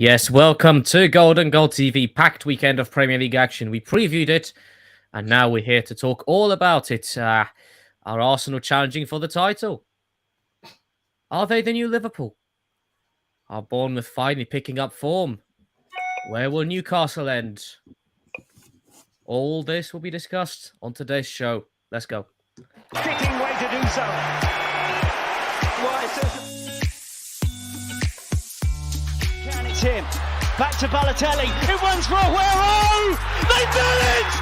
Yes, welcome to Golden Goal TV, packed weekend of Premier League action. We previewed it, and now we're here to talk all about it. Are Arsenal challenging for the title? Are they the new Liverpool? Are Bournemouth finally picking up form? Where will Newcastle end? All this will be discussed on today's show. Let's go. Fitting way to do so. Can it's him. Back to Balotelli. It runs for Aguero. They've done it!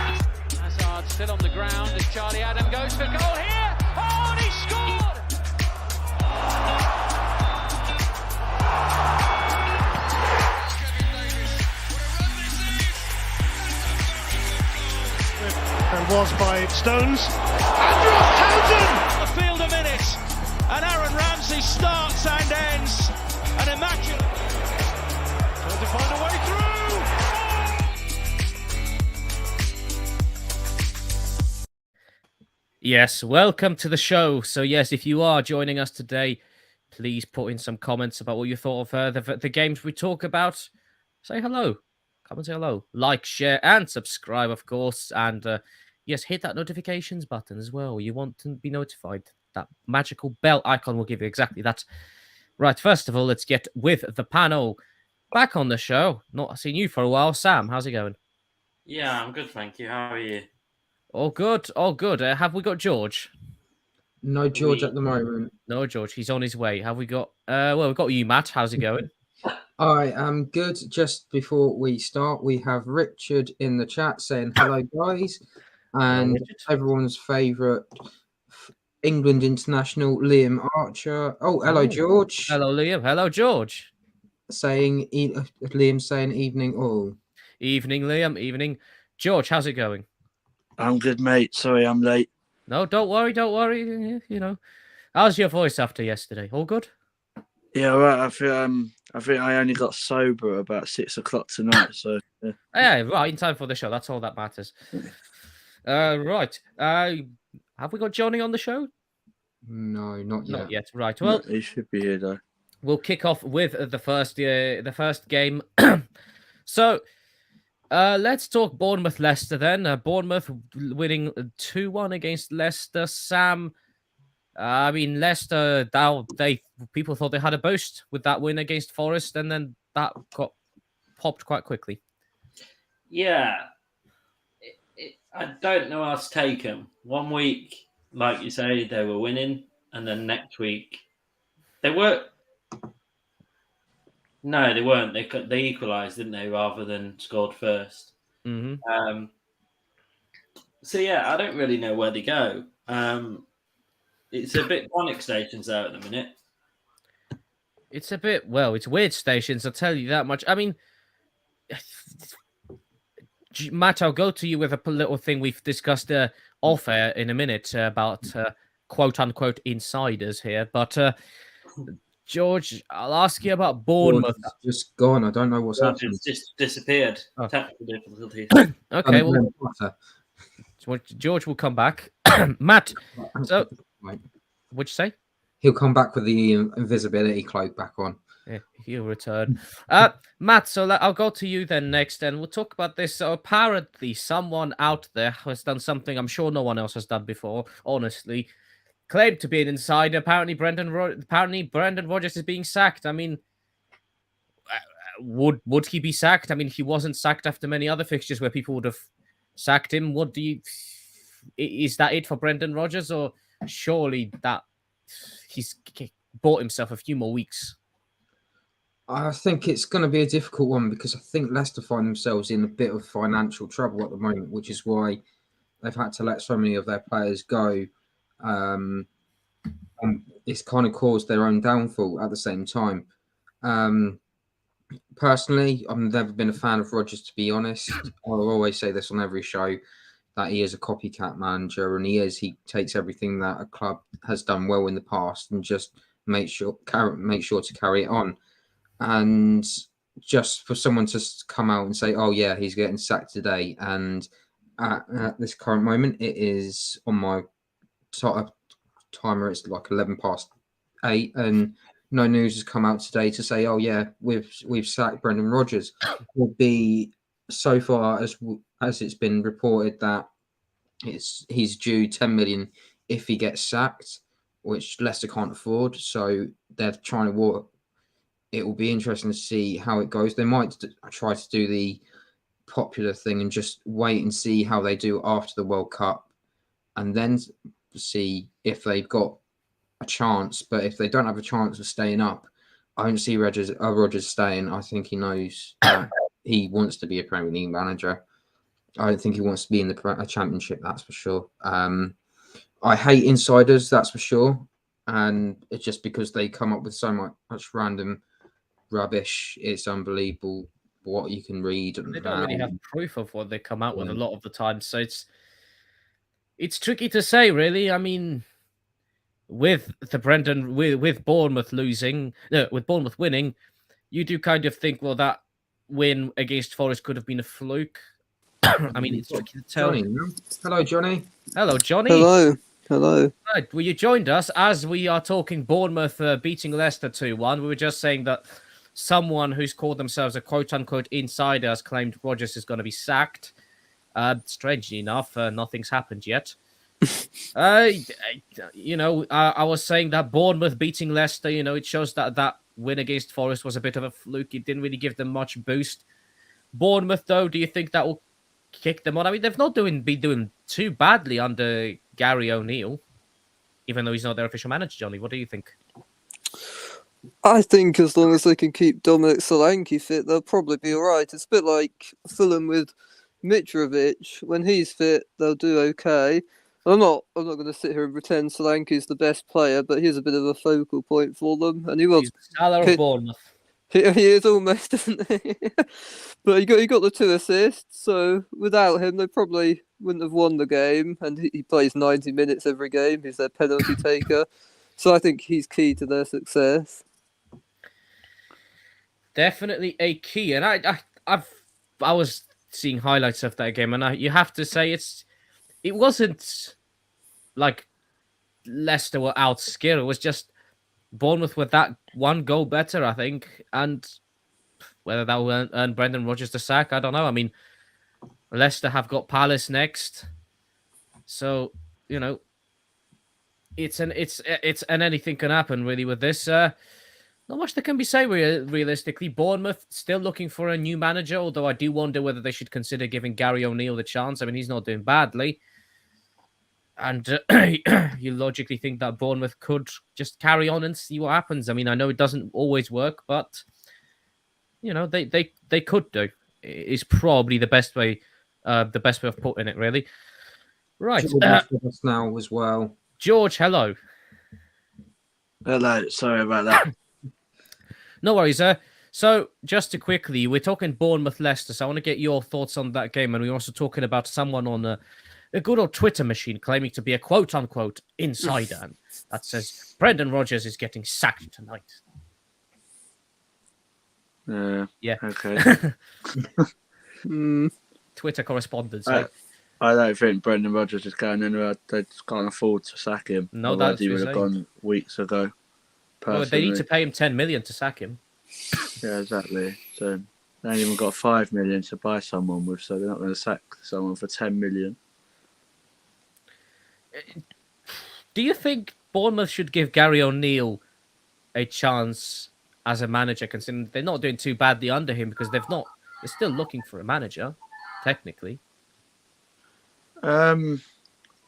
Hazard still on the ground as Charlie Adam goes for goal here. Oh, and he scored! And was by Stones. Andrew Townsend! A field of minutes. And Aaron Ramsey starts and ends. An immaculate. Trying to find a way through. Yes, welcome to the show. So yes, if you are joining us today, please put in some comments about what you thought of the games we talk about. Say hello. Come and say hello. Like, share, and subscribe, of course. And yes, hit that notifications button as well. You want to be notified. That magical bell icon will give you exactly that. Right, first of all, let's get with the panel. Back on the show. Not seen you for a while. Sam, how's it going? Yeah, I'm good, thank you. How are you? All good, all good. Have we got George? No George at the moment. No, George. He's on his way. Have we got... well, we've got you, Matt. How's it going? I am good. Just before we start, we have Richard in the chat saying hello, guys. And everyone's favourite England international, Liam Archer. Oh, hello, George. Hello, Liam. Hello, George. Liam saying evening all. Evening, Liam. Evening. George, how's it going? I'm good, mate. Sorry I'm late. No, don't worry. Don't worry. You know. How's your voice after yesterday? All good? Yeah, right. I think I only got sober about 6 o'clock tonight. So yeah, right. In time for the show. That's all that matters. Right. Have we got Johnny on the show? No, not yet. Not yet. Right. Well, he should be here though. We'll kick off with the first game. So, let's talk Bournemouth-Leicester then. Bournemouth winning 2-1 against Leicester. Sam, I mean, Leicester, people thought they had a boost with that win against Forest, and then that got popped quite quickly. Yeah. I don't know how to take them. 1 week, like you say, they were winning, and then next week, they were... No, they weren't. They equalised, didn't they, rather than scored first. Mm-hmm. So, yeah, I don't really know where they go. It's a bit Chronic stations there at the minute. It's a bit, well, it's weird stations, I'll tell you that much. I mean, Matt, I'll go to you with a little thing we've discussed off air in a minute about quote-unquote insiders here. But... George, I'll ask you about Bournemouth. Just gone. I don't know what's happened. Just disappeared. Oh. Technical difficulties. Okay, well, George will come back. Matt, so what'd you say? He'll come back with the invisibility cloak back on. Yeah, he'll return. Matt, so I'll go to you then next, and we'll talk about this. So apparently, someone out there has done something I'm sure no one else has done before, honestly. Claimed to be an insider. Apparently, Brendan Rodgers is being sacked. I mean, would he be sacked? I mean, he wasn't sacked after many other fixtures where people would have sacked him. Is that it for Brendan Rodgers, or surely that he's bought himself a few more weeks? I think it's going to be a difficult one because I think Leicester find themselves in a bit of financial trouble at the moment, which is why they've had to let so many of their players go. It's kind of caused their own downfall at the same time. Personally, I've never been a fan of Rodgers, to be honest. I'll always say this on every show, that he is a copycat manager, and he takes everything that a club has done well in the past and just make sure to carry it on. And just for someone to come out and say, oh yeah, he's getting sacked today, and at this current moment, it is on my timer, it's like 8, and no news has come out today to say, oh yeah, we've sacked Brendan Rodgers, would be so far as it's been reported that he's due 10 million if he gets sacked, which Leicester can't afford. So they're trying to work. It will be interesting to see how it goes. They might try to do the popular thing and just wait and see how they do after the World Cup, and then see if they've got a chance. But if they don't have a chance of staying up, I don't see Rodgers staying. I think he knows that he wants to be a Premier League manager. I don't think he wants to be in the Championship, that's for sure. I hate insiders, that's for sure. And it's just because they come up with so much random rubbish. It's unbelievable what you can read. They don't really have proof of what they come out with a lot of the time. So it's tricky to say, really. I mean, with Bournemouth with Bournemouth winning, you do kind of think, well, that win against Forest could have been a fluke. I mean, it's tricky to tell. Johnny. Hello, Johnny. Hello, Johnny. Hello. Right, well, you joined us as we are talking Bournemouth beating Leicester 2-1. We were just saying that someone who's called themselves a quote-unquote insider has claimed Rodgers is going to be sacked. Strangely enough, nothing's happened yet. I was saying that Bournemouth beating Leicester, it shows that win against Forest was a bit of a fluke. It didn't really give them much boost. Bournemouth, though, do you think that will kick them on? I mean, they've not been doing too badly under Gary O'Neill, even though he's not their official manager. Johnny, what do you think? I think as long as they can keep Dominic Solanke fit, they'll probably be all right. It's a bit like Fulham with Mitrovic. When he's fit, they'll do okay. I'm not going to sit here and pretend Solanke's the best player, but he's a bit of a focal point for them. And he was Salah of Bournemouth. He is almost, isn't he? But he got the 2 assists, so without him, they probably wouldn't have won the game. And he plays 90 minutes every game. He's their penalty taker. So I think he's key to their success. Definitely a key. And I was seeing highlights of that game, and you have to say it wasn't like Leicester were outskilled. It was just Bournemouth with that one goal better, I think. And whether that will earn Brendan Rodgers the sack, I don't know. I mean, Leicester have got Palace next. So, it's an anything can happen really with this. Not much that can be said realistically. Bournemouth still looking for a new manager, although I do wonder whether they should consider giving Gary O'Neill the chance. I mean, he's not doing badly. And you logically think that Bournemouth could just carry on and see what happens. I mean, I know it doesn't always work, but they could do. It's probably the best way of putting it, really. Right. Now as well. George, hello. Hello. Sorry about that. No worries. So just to quickly, we're talking Bournemouth Leicester, so I want to get your thoughts on that game, and we're also talking about someone on a good old Twitter machine claiming to be a quote-unquote insider and that says Brendan Rodgers is getting sacked tonight. Yeah. Okay. Twitter correspondence. I don't think Brendan Rodgers is going anywhere. They just can't afford to sack him. No, that's he would have gone weeks ago. Well, they need to pay him 10 million to sack him. Yeah, exactly. So they ain't even got 5 million to buy someone with, so they're not going to sack someone for 10 million. Do you think Bournemouth should give Gary O'Neill a chance as a manager, considering they're not doing too badly under him because they're still looking for a manager, technically? I'm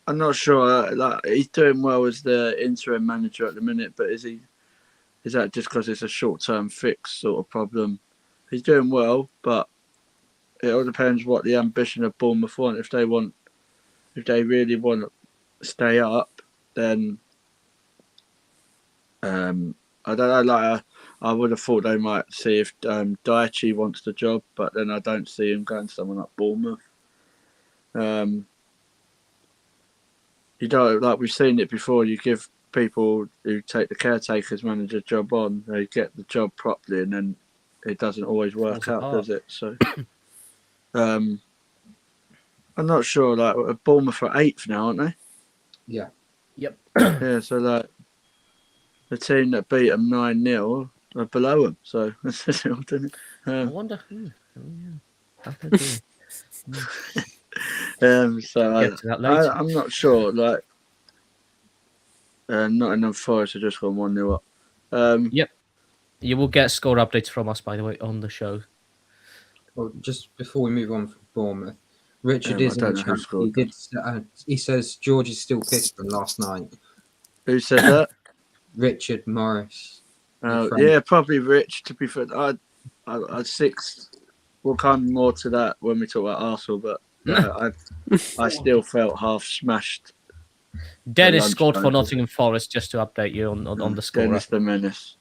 not sure. He's doing well as the interim manager at the minute, but is that just because it's a short-term fix sort of problem? He's doing well, but it all depends what the ambition of Bournemouth want. If they really want to stay up, then I don't know. I would have thought they might see if Daichi wants the job, but then I don't see him going to someone like Bournemouth. Like we've seen it before. You give people who take the caretaker's manager job on, they get the job properly, and then it doesn't always work out, does it? So, I'm not sure. Like Bournemouth are 8th now, aren't they? Yeah. Yep. Yeah. So the team that beat them 9-0 are below them. So that's just what I'm I wonder who. Oh, yeah. How could it be? So Get to that later. I'm not sure. Like, Nottingham Forest have just gone 1-0 up. Yep. You will get score updates from us, by the way, on the show. Well, just before we move on from Bournemouth, Richard I is in don't the know who chat. scored. He says George is still pissed from last night. Who said that? Richard Morris. Yeah, probably Rich. To be fair, I 6. We'll come more to that when we talk about Arsenal, but I still felt half smashed. Dennis scored for Nottingham Forest, just to update you on the score. Dennis the Menace.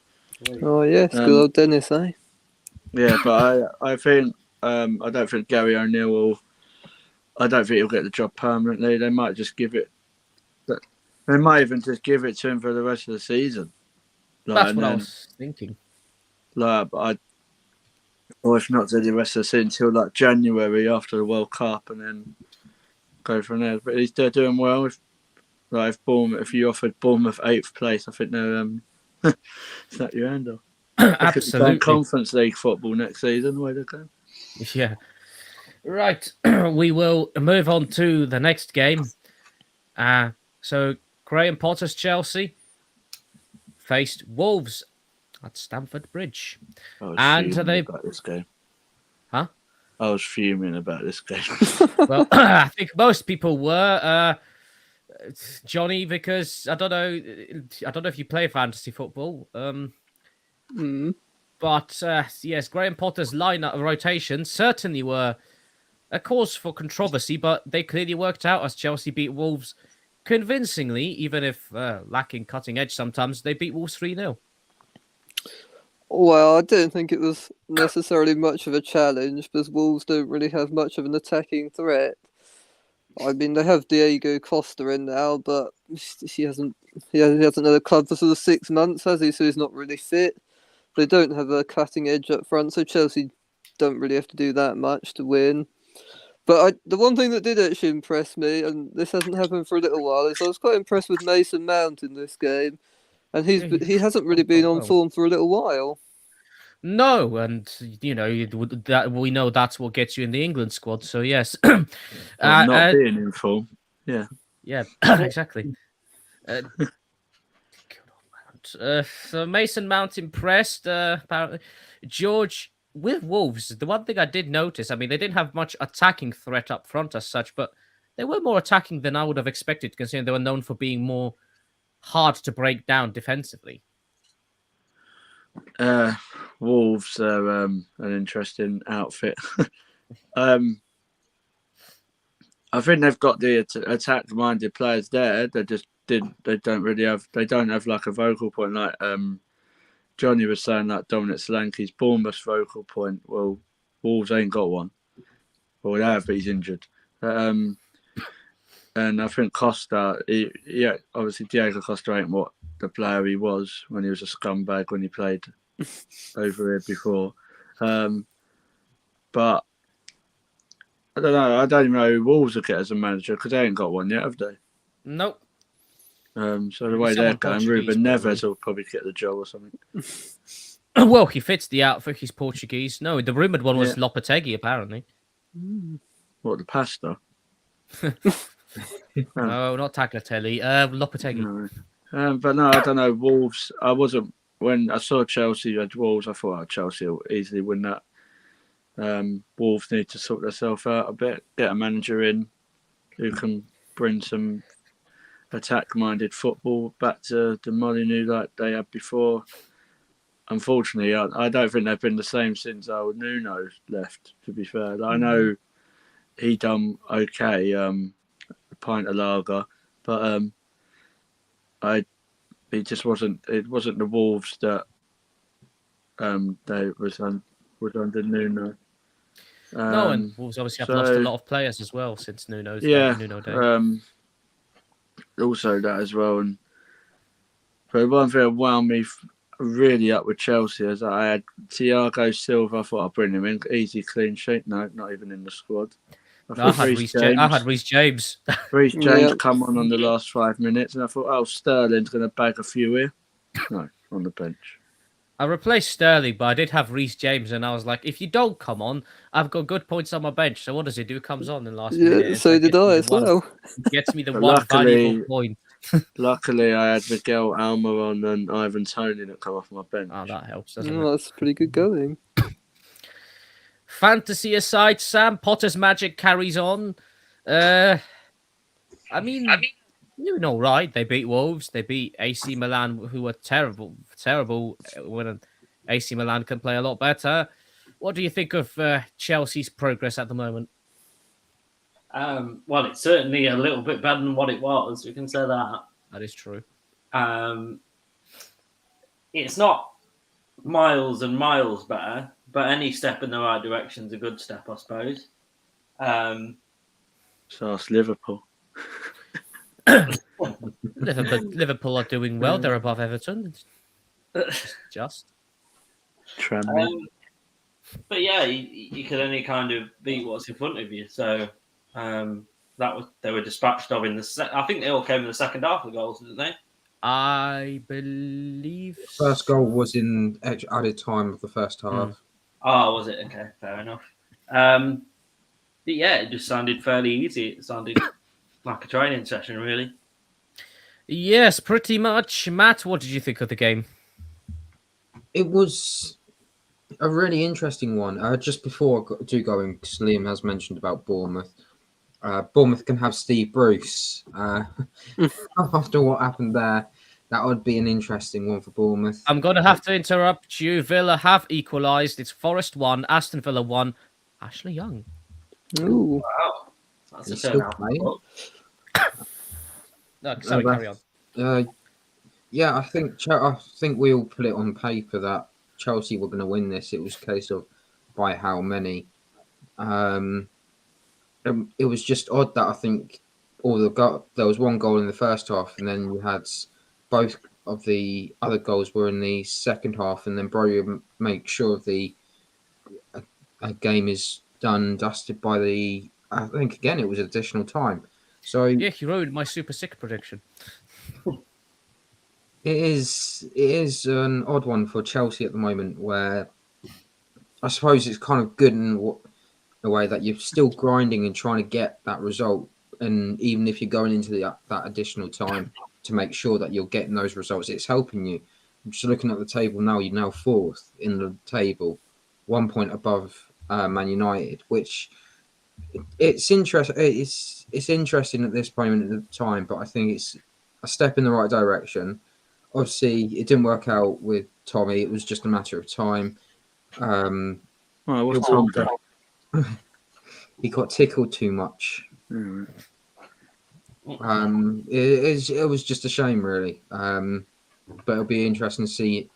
Oh yes, good old Dennis, eh? Yeah, but I think I don't think Gary O'Neill will. I don't think he'll get the job permanently. They might just give it. They might even just give it to him for the rest of the season. That's what I was thinking. Or if not to the rest of the season until like January after the World Cup, and then go from there. But they're doing well. If you offered Bournemouth 8th place, I think they're is that your handle? Absolutely. Conference League football next season. Where they're going? Yeah. Right. We will move on to the next game. So Graham Potter's Chelsea faced Wolves at Stamford Bridge. And they about this game. Huh? I was fuming about this game. Well, I think most people were. Johnny, because I don't know if you play fantasy football. But yes, Graham Potter's lineup rotations certainly were a cause for controversy, but they clearly worked out as Chelsea beat Wolves convincingly, even if lacking cutting edge sometimes. They beat Wolves 3-0. Well, I didn't think it was necessarily much of a challenge because Wolves don't really have much of an attacking threat. I mean, they have Diego Costa in now, but he hasn't had a club for sort of 6 months, has he? So he's not really fit. They don't have a cutting edge up front, so Chelsea don't really have to do that much to win. But the one thing that did actually impress me, and this hasn't happened for a little while, is I was quite impressed with Mason Mount in this game, and he hasn't really been on form for a little while. No, and that we know that's what gets you in the England squad. So yes, not being in form. Yeah, exactly. So Mason Mount impressed. Apparently, George with Wolves. The one thing I did notice, I mean, they didn't have much attacking threat up front as such, but they were more attacking than I would have expected, considering they were known for being more hard to break down defensively. Wolves are an interesting outfit. I think they've got the attack-minded players there. They don't have like a vocal point like Johnny was saying, like Dominic Solanke's Bournemouth vocal point. Well, Wolves ain't got one. Well, they have, but he's injured. And I think Costa, obviously Diego Costa ain't what the player he was when he was a scumbag when he played over here before. But I don't know. I don't even know who Wolves will get as a manager because they ain't got one yet, have they? Nope. So the way they're going, Ruben Neves will probably get the job or something. Well, he fits the outfit. He's Portuguese. No, the rumoured one was Lopetegui, apparently. What, the pasta? No, not Tagliatelle. Lopetegui. No. But no, I don't know. Wolves, when I saw Chelsea at Wolves, I thought Chelsea will easily win that. Wolves need to sort themselves out a bit, get a manager in who can bring some attack-minded football back to the Molyneux like they had before. Unfortunately, I don't think they've been the same since Nuno left, to be fair. I know he done okay, a pint of lager, but it just wasn't the Wolves that they was under Nuno. No, and Wolves obviously have lost a lot of players as well since Nuno day. Also that as well. And but one thing that wound me really up with Chelsea is I had Thiago Silva. I thought I'd bring him in. Easy clean sheet. No, not even in the squad. I had Reece James. Reece James come on the last 5 minutes, and I thought, Sterling's going to bag a few here. No, on the bench. I replaced Sterling, but I did have Reece James, and I was like, if you don't come on, I've got good points on my bench. So what does he do? Comes on in the last minute. Yeah, And so did I as well. Gets me the But one valuable point. Luckily, I had Miguel Almiron and Ivan Toney that come off my bench. Oh, that helps, doesn't Oh, it? that's pretty good going. Fantasy aside, Sam, Potter's magic carries on. I mean, doing all right. They beat Wolves. They beat AC Milan, who were terrible. When AC Milan can play a lot better. What do you think of Chelsea's progress at the moment? Well, it's certainly a little bit better than what it was. We can say that. That is true. It's not miles and miles better, but any step in the right direction is a good step, I suppose. So it's Liverpool. Liverpool are doing well. They're above Everton. Just. Tranmere. But yeah, you can only kind of beat what's in front of you. So they were dispatched of in the. I think they all came in the second half of the goals, didn't they? I believe First goal was in added time of the first half. Oh, was it? Okay, fair enough. But yeah, it just sounded fairly easy. It sounded like a training session, really. Yes, pretty much. Matt, what did you think of the game? It was a really interesting one. Just before I do go in, because Liam has mentioned about Bournemouth. Bournemouth can have Steve Bruce. After what happened there, that would be an interesting one for Bournemouth. I'm going to have to interrupt you. Villa have equalised. It's Forest 1, Aston Villa 1. Ashley Young. Ooh. Wow. That's a He's still turnout. playing. No, sorry, carry on. Yeah, I think we all put it on paper that Chelsea were going to win this. It was a case of by how many. It was just odd that I think there was one goal in the first half, and then you had both of the other goals were in the second half, and then Bro make sure the game is done and dusted by the. I think again it was additional time. So yeah, he ruined my Super Sick prediction. It is an odd one for Chelsea at the moment, where I suppose it's kind of good in a way that you're still grinding and trying to get that result, and even if you're going into that additional time to make sure that you're getting those results, it's helping you. I'm just looking at the table now. You're now fourth in the table, 1 point above Man United, which it's interesting. It's interesting at this moment in time, but I think it's a step in the right direction. Obviously, it didn't work out with Tommy. It was just a matter of time. What's Tom done? He got tickled too much. Mm. It was just a shame, really. But it'll be interesting to see.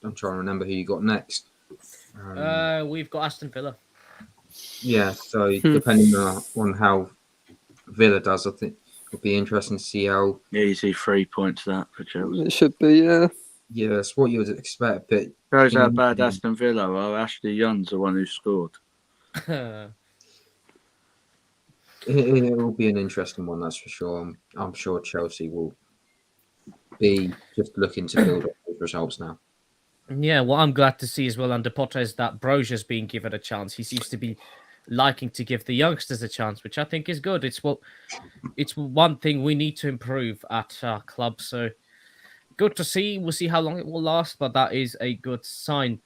I'm trying to remember who you got next. We've got Aston Villa. Yeah, so depending on how Villa does, I think it'll be interesting to see how. Easy 3 points that for Chelsea. It should be, yeah. Yeah, that's what you would expect. But Shows how bad Aston Villa are. Ashley Young's the one who scored. It will be an interesting one, that's for sure. I'm sure Chelsea will be just looking to build up those results now. Yeah, what I'm glad to see as well under Potter is that Brozier's being given a chance. He seems to be liking to give the youngsters a chance, which I think is good. It's one thing we need to improve at our club. So good to see. We'll see how long it will last, but that is a good sign.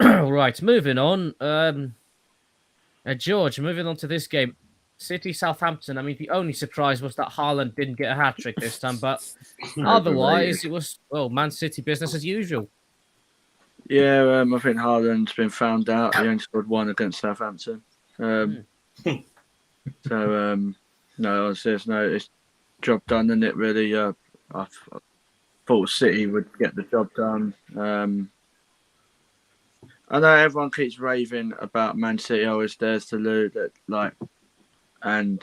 Right, moving on. George, moving on to this game. City Southampton. I mean, the only surprise was that Haaland didn't get a hat trick this time, but otherwise it was Man City business as usual. Yeah, I think Haaland's been found out. He only scored one against Southampton. No, it's job done, isn't it? Really, I thought City would get the job done. I know everyone keeps raving about Man City. It's theirs to lose, and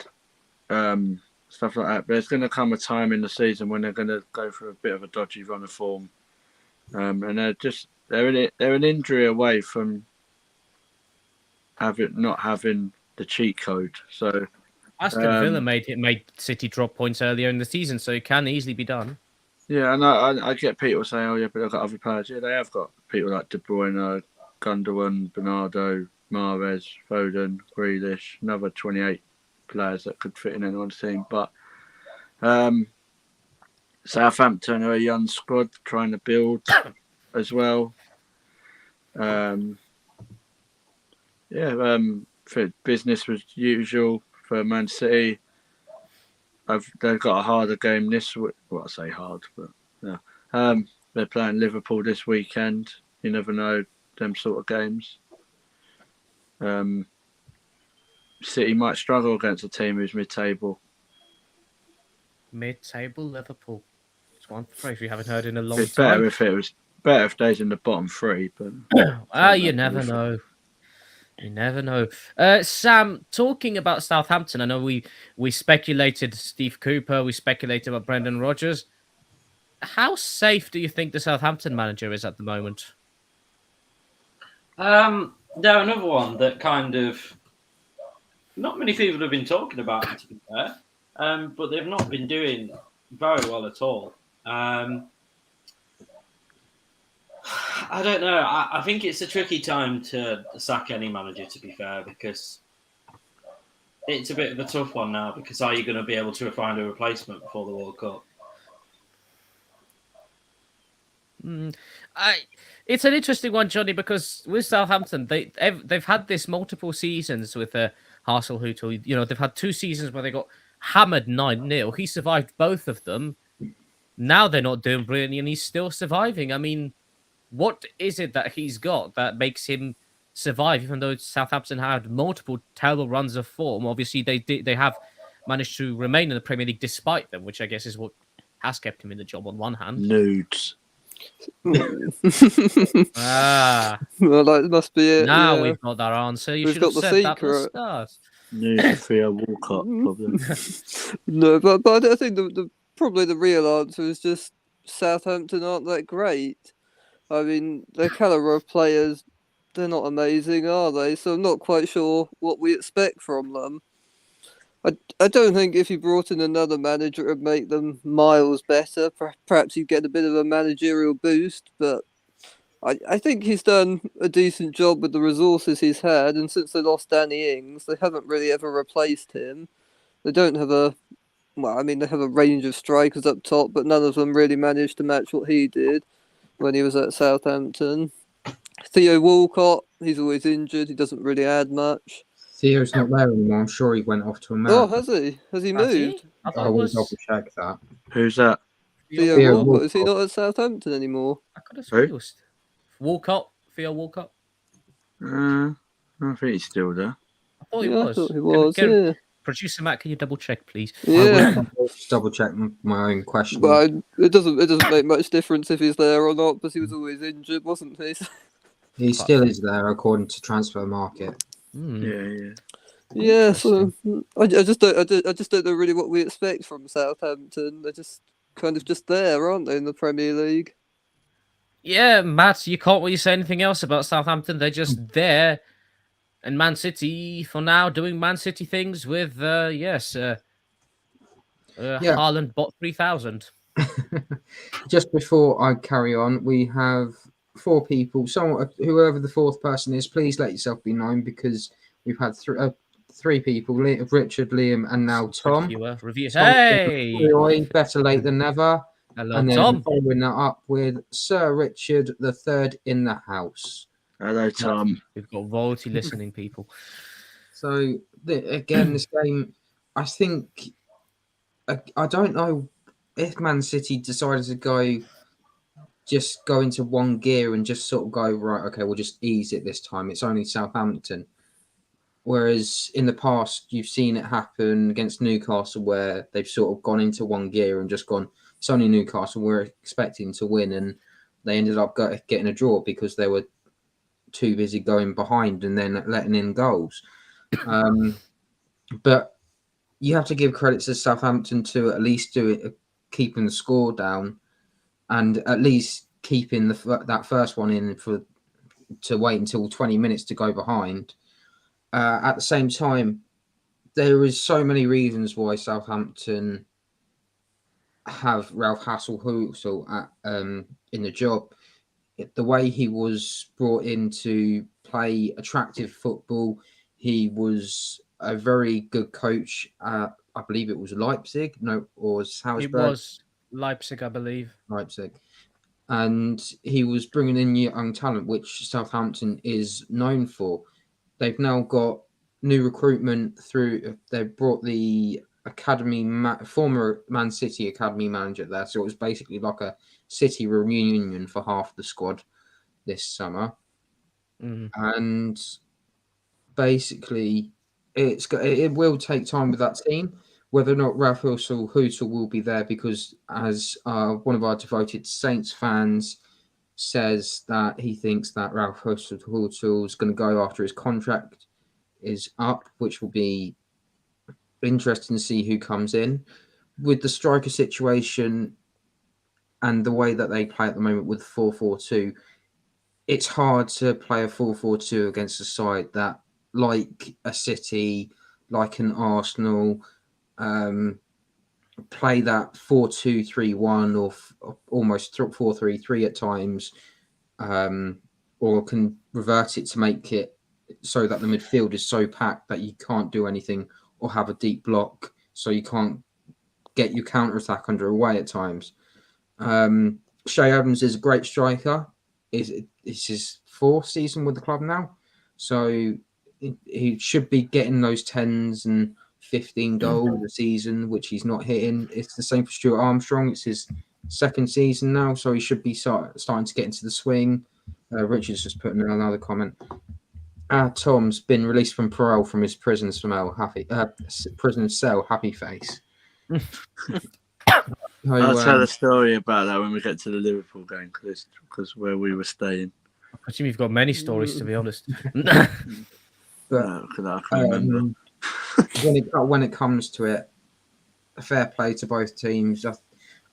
stuff like that. But there's going to come a time in the season when they're going to go for a bit of a dodgy run of form, and they're an injury away from not having the cheat code. So Aston Villa made City drop points earlier in the season, so it can easily be done. Yeah, and I get people saying, "Oh yeah, but they've got other players." Yeah, they have got people like De Bruyne, Gundogan, Bernardo, Mahrez, Foden, Grealish, another 28 players that could fit in anyone's team. But Southampton are a young squad trying to build as well. For business as usual for Man City. They've got a harder game this week. Well, I say hard, but yeah. They're playing Liverpool this weekend. You never know them sort of games. City might struggle against a team who's mid-table. Mid-table Liverpool. It's one phrase we haven't heard in a long It's time. better if they's in the bottom three, but You never know. You never know. Sam, talking about Southampton, I know we speculated Steve Cooper, we speculated about Brendan Rodgers. How safe do you think the Southampton manager is at the moment? They're another one that kind of not many people have been talking about it, to be fair, but they've not been doing very well at all. I don't know. I think it's a tricky time to sack any manager, to be fair, because it's a bit of a tough one now. Because are you going to be able to find a replacement before the World Cup? It's an interesting one, Johnny, because with Southampton, they've had this multiple seasons with Hasenhüttl. You know, they've had 2 seasons where they got hammered 9-0. He survived both of them. Now they're not doing brilliantly, and he's still surviving. I mean, what is it that he's got that makes him survive, even though Southampton had multiple terrible runs of form? Obviously, they have managed to remain in the Premier League despite them, which I guess is what has kept him in the job on one hand. Nudes. Well, that must be it. Now we've got that answer. You should have said that at the start. Nudes for Walcott, probably. No, but I think probably the real answer is just Southampton aren't that great. I mean, their calibre of players, they're not amazing, are they? So I'm not quite sure what we expect from them. I don't think if you brought in another manager, it would make them miles better. Perhaps you'd get a bit of a managerial boost, but I think he's done a decent job with the resources he's had, and since they lost Danny Ings, they haven't really ever replaced him. They don't have they have a range of strikers up top, but none of them really managed to match what he did when he was at Southampton. Theo Walcott, he's always injured. He doesn't really add much. Theo's not there anymore. I'm sure he went off to America. Oh, has he? Has he moved? I will double check that. Who's that? Theo Walcott. Is he not at Southampton anymore? I could have sworn it was Walcott. Theo Walcott. I think he's still there. I thought he was. I thought he was, yeah. Producer Matt, can you double check, please? Yeah. Just double check my own question. But it doesn't make much difference if he's there or not, because he was always injured, wasn't he? He still is there according to Transfer Market. Yeah. So I just don't know really what we expect from Southampton. They're just kind of just there, aren't they, in the Premier League? Yeah, Matt, you can't really say anything else about Southampton. They're just there. And Man City, for now, doing Man City things with, Haaland bot 3,000. Just before I carry on, we have 4 people. Whoever the 4th person is, please let yourself be known, because we've had 3 people: Richard, Liam, and now Tom. Review. Hey! Better late than never. Hello, and then Tom. Following that up with Sir Richard the 3rd in the house. Hello, Tom. We've got royalty listening people. So again, this game, I think, I don't know if Man City decided to go into one gear and just sort of go, right, okay, we'll just ease it this time. It's only Southampton. Whereas in the past, you've seen it happen against Newcastle, where they've sort of gone into one gear and just gone, it's only Newcastle, we're expecting to win, and they ended up getting a draw because they were too busy going behind and then letting in goals. But you have to give credit to Southampton to at least do it, keeping the score down, and at least keeping that first one in to wait until 20 minutes to go behind. At the same time, there is so many reasons why Southampton have Ralph Hasenhüttl at in the job. The way he was brought in to play attractive football, he was a very good coach at, I believe it was Leipzig, no, or It Salzburg. was Leipzig, I believe. Leipzig. And he was bringing in young talent, which Southampton is known for. They've now got new recruitment through. They brought the former Man City academy manager there, so it was basically like a City reunion for half the squad this summer. And basically, it will take time with that team. Whether or not Ralph Hasenhüttl will be there, because as one of our devoted Saints fans says, that he thinks that Ralph Hasenhüttl is going to go after his contract is up, which will be interesting to see who comes in. With the striker situation and the way that they play at the moment with 4-4-2, it's hard to play a 4-4-2 against a side that, like a City, like an Arsenal, play that 4-2-3-1 or almost 4-3-3 at times, or can revert it to make it so that the midfield is so packed that you can't do anything or have a deep block, so you can't get your counter-attack underway at times. Shay Adams is a great striker. It's his 4th season with the club now, so he should be getting those 10s and 15 goals a season, which he's not hitting. It's the same for Stuart Armstrong. It's his 2nd season now, so he should be starting to get into the swing. Richard's just putting in another comment. Tom's been released from parole from his prison cell. Happy face. I'll tell a story about that when we get to the Liverpool game, because where we were staying. I assume you've got many stories, to be honest. But I can remember. when it comes to it, fair play to both teams. I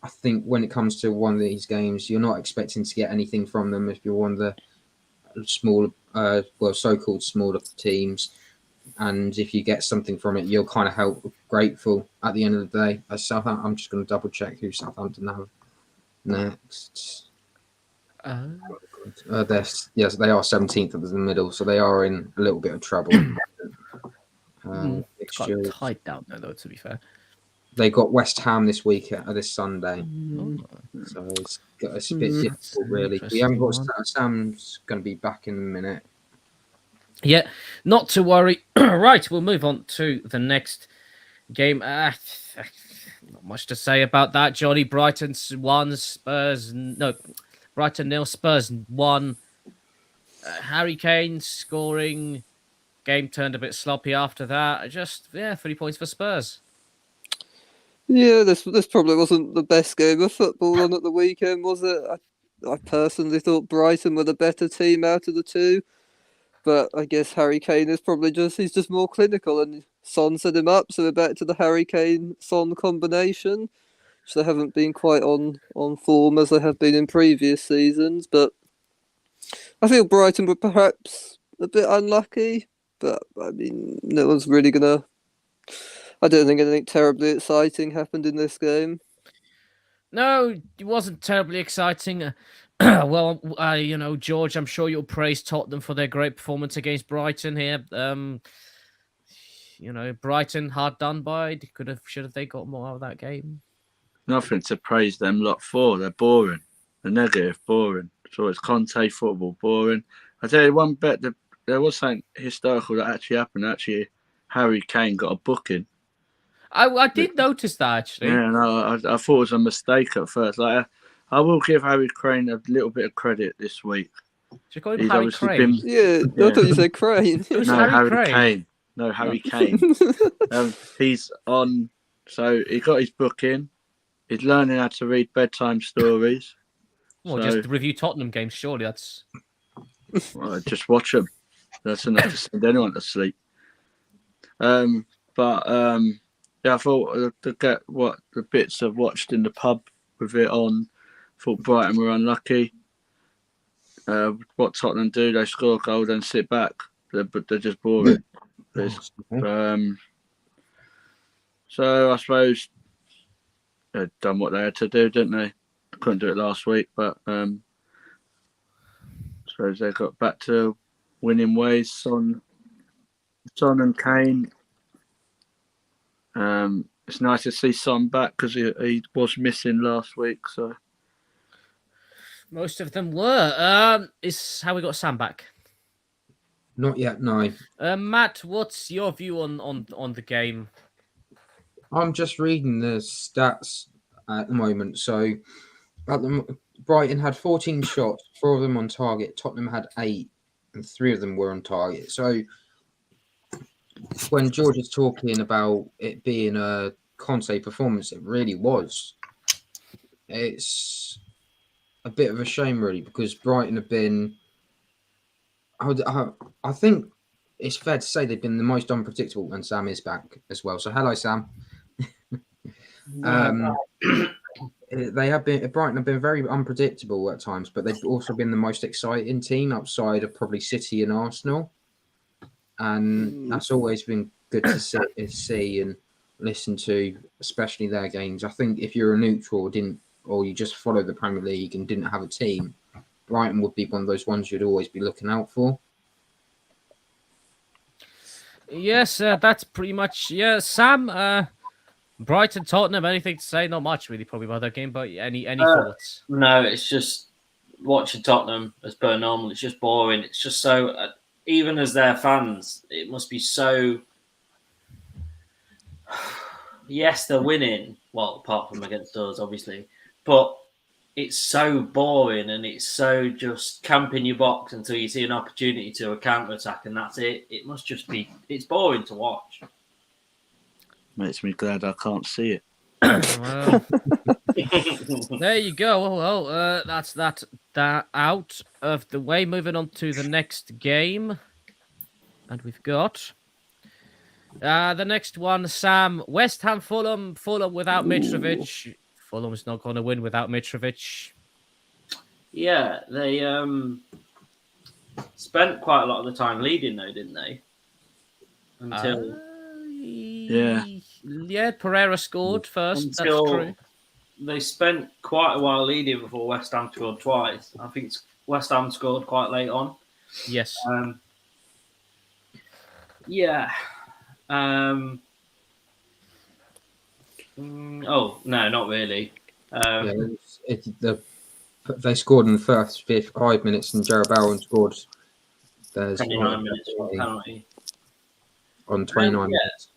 think when it comes to one of these games, you're not expecting to get anything from them if you're one of the smaller, so-called smaller teams. And if you get something from it, you're kind of grateful at the end of the day. I'm just going to double check who Southampton have next. They are 17th at the middle, so they are in a little bit of trouble. It's got tight down there, though, to be fair. They got West Ham this week, this Sunday. So it's a bit difficult, really. We haven't got Sam's going to be back in a minute. Yeah, not to worry. Right, we'll move on to the next game. Not much to say about that, Johnny. Brighton 1, Brighton 0, Spurs 1. Harry Kane scoring. Game turned a bit sloppy after that. 3 points for Spurs. Yeah, this probably wasn't the best game of football on at the weekend, was it? I personally thought Brighton were the better team out of the two. But I guess Harry Kane is probably he's just more clinical, and Son set him up, so we're back to the Harry Kane-Son combination, which they haven't been quite on form as they have been in previous seasons. But I feel Brighton were perhaps a bit unlucky, but I mean, no one's really I don't think anything terribly exciting happened in this game. No, it wasn't terribly exciting. Well, George, I'm sure you'll praise Tottenham for their great performance against Brighton here. Brighton hard done by. Should have they got more out of that game? Nothing to praise them lot for. They're boring. They're negative, boring. So it's Conte football, boring. I tell you one bet that there was something historical that actually happened. Actually, Harry Kane got a booking. I did notice that, actually. Yeah, no, I thought it was a mistake at first. I will give Harry Kane a little bit of credit this week. Should you call him Harry Crane? I thought you said Crane. No, Harry Kane. No, Harry Kane. He's on. So he got his booking. He's learning how to read bedtime stories. Well, just review Tottenham games. Surely that's. Well, just watch them. That's enough to send anyone to sleep. I thought to get the bits I've watched in the pub with it on. Thought Brighton were unlucky. What Tottenham do, they score a goal, then sit back. They're just boring. So I suppose had done what they had to do, didn't they? Couldn't do it last week, but I suppose they got back to winning ways. Son and Kane. It's nice to see Son back because he was missing last week. So Most of them were. Is how we got Sam back. Not yet, no. Matt, what's your view on the game? I'm just reading the stats at the moment. So Brighton had 14 shots, 4 of them on target. Tottenham had 8, and 3 of them were on target. So when George is talking about it being a Conte performance, it really was. It's a bit of a shame, really, because Brighton have been... I think it's fair to say they've been the most unpredictable when Sam is back as well. So hello, Sam. They have been Brighton have been very unpredictable at times, but they've also been the most exciting team outside of probably City and Arsenal, and that's always been good to see and listen to, especially their games. I think if you're a neutral or you just follow the Premier League and didn't have a team, Brighton would be one of those ones you'd always be looking out for. Yes, that's pretty much. Yeah, Sam. Brighton, Tottenham. Anything to say? Not much, really, probably about that game. But any thoughts? No, it's just watching Tottenham as per normal. It's just boring. It's just so. Even as their fans, it must be so. Yes, they're winning. Well, apart from against us, obviously, but it's so boring and it's so just camping your box until you see an opportunity to a counter attack, and that's it. It must just be. It's boring to watch. makes me glad I can't see it. Well, there you go. Well, that's that out of the way. Moving on to the next game, and we've got the next one. Sam, West Ham, Fulham. Fulham without Mitrovic. Fulham's not going to win without Mitrovic. Yeah, they spent quite a lot of the time leading, though, didn't they? Until yeah, Pereira scored first. That's true. They spent quite a while leading before West Ham scored twice. I think West Ham scored quite late on. Yes. Yeah. Oh no, not really. They scored in the first 5 minutes, and Jarrell Bowen scored. There's 29 minutes from penalty. On 29 minutes.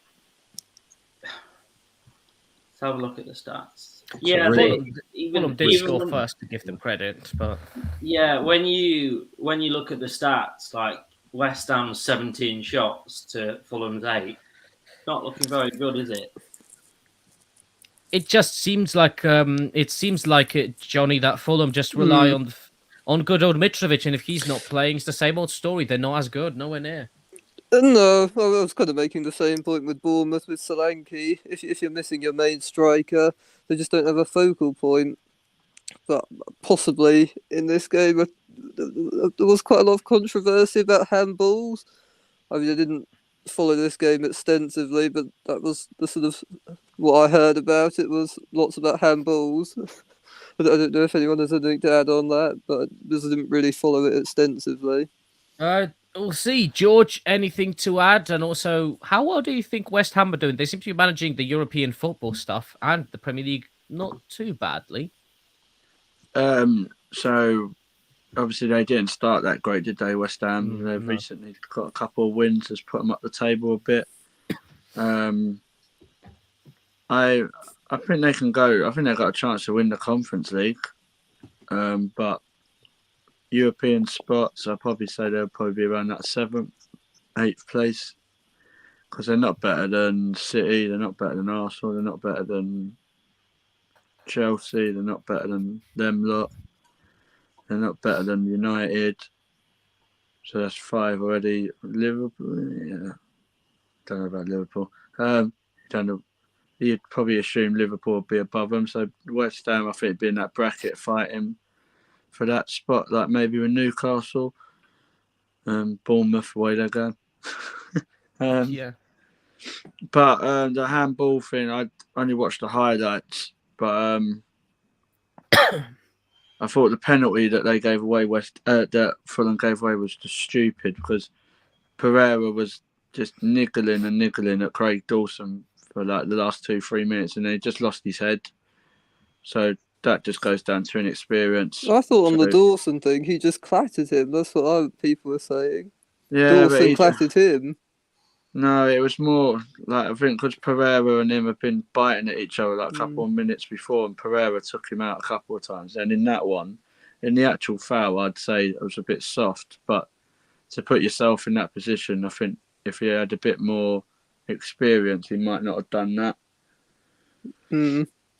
Let's have a look at the stats. Fulham did score first, to give them credit, but yeah, when you look at the stats, like West Ham's 17 shots to Fulham's 8, not looking very good, is it? It just seems like Johnny, that Fulham just rely on good old Mitrovic, and if he's not playing, it's the same old story. They're not as good, nowhere near. No, I was kind of making the same point with Bournemouth with Solanke. If you're missing your main striker, they just don't have a focal point. But possibly in this game, there was quite a lot of controversy about handballs. I mean, I didn't follow this game extensively, but that was the sort of what I heard about it was lots about handballs. I don't know if anyone has anything to add on that, but I just didn't really follow it extensively. We'll see. George, anything to add? And also, how well do you think West Ham are doing? They seem to be managing the European football stuff and the Premier League not too badly. So obviously they didn't start that great, did they, West Ham? They've recently got a couple of wins that's put them up the table a bit. I think they can go. I think they've got a chance to win the Conference League. But European spots, I'd probably say they'll probably be around that 7th, 8th place. Because they're not better than City, they're not better than Arsenal, they're not better than Chelsea, they're not better than them lot. They're not better than United. So that's 5 already. Liverpool, yeah. Don't know about Liverpool. Don't know. You'd probably assume Liverpool would be above them. So West Ham, I think, would be in that bracket fighting for that spot, like maybe with Newcastle. Bournemouth, away they go. Yeah. But the handball thing, I only watched the highlights. But I thought the penalty that they gave away, that Fulham gave away, was just stupid because Pereira was just niggling at Craig Dawson for like the last 2-3 minutes, and then he just lost his head. So that just goes down to inexperience. I thought on the Dawson thing, he just clattered him. That's what people were saying. Yeah, Dawson clattered him. No, it was more like, I think because Pereira and him have been biting at each other like a couple of minutes before, and Pereira took him out a couple of times. And in that one, in the actual foul, I'd say it was a bit soft. But to put yourself in that position, I think if he had a bit more experience, he might not have done that.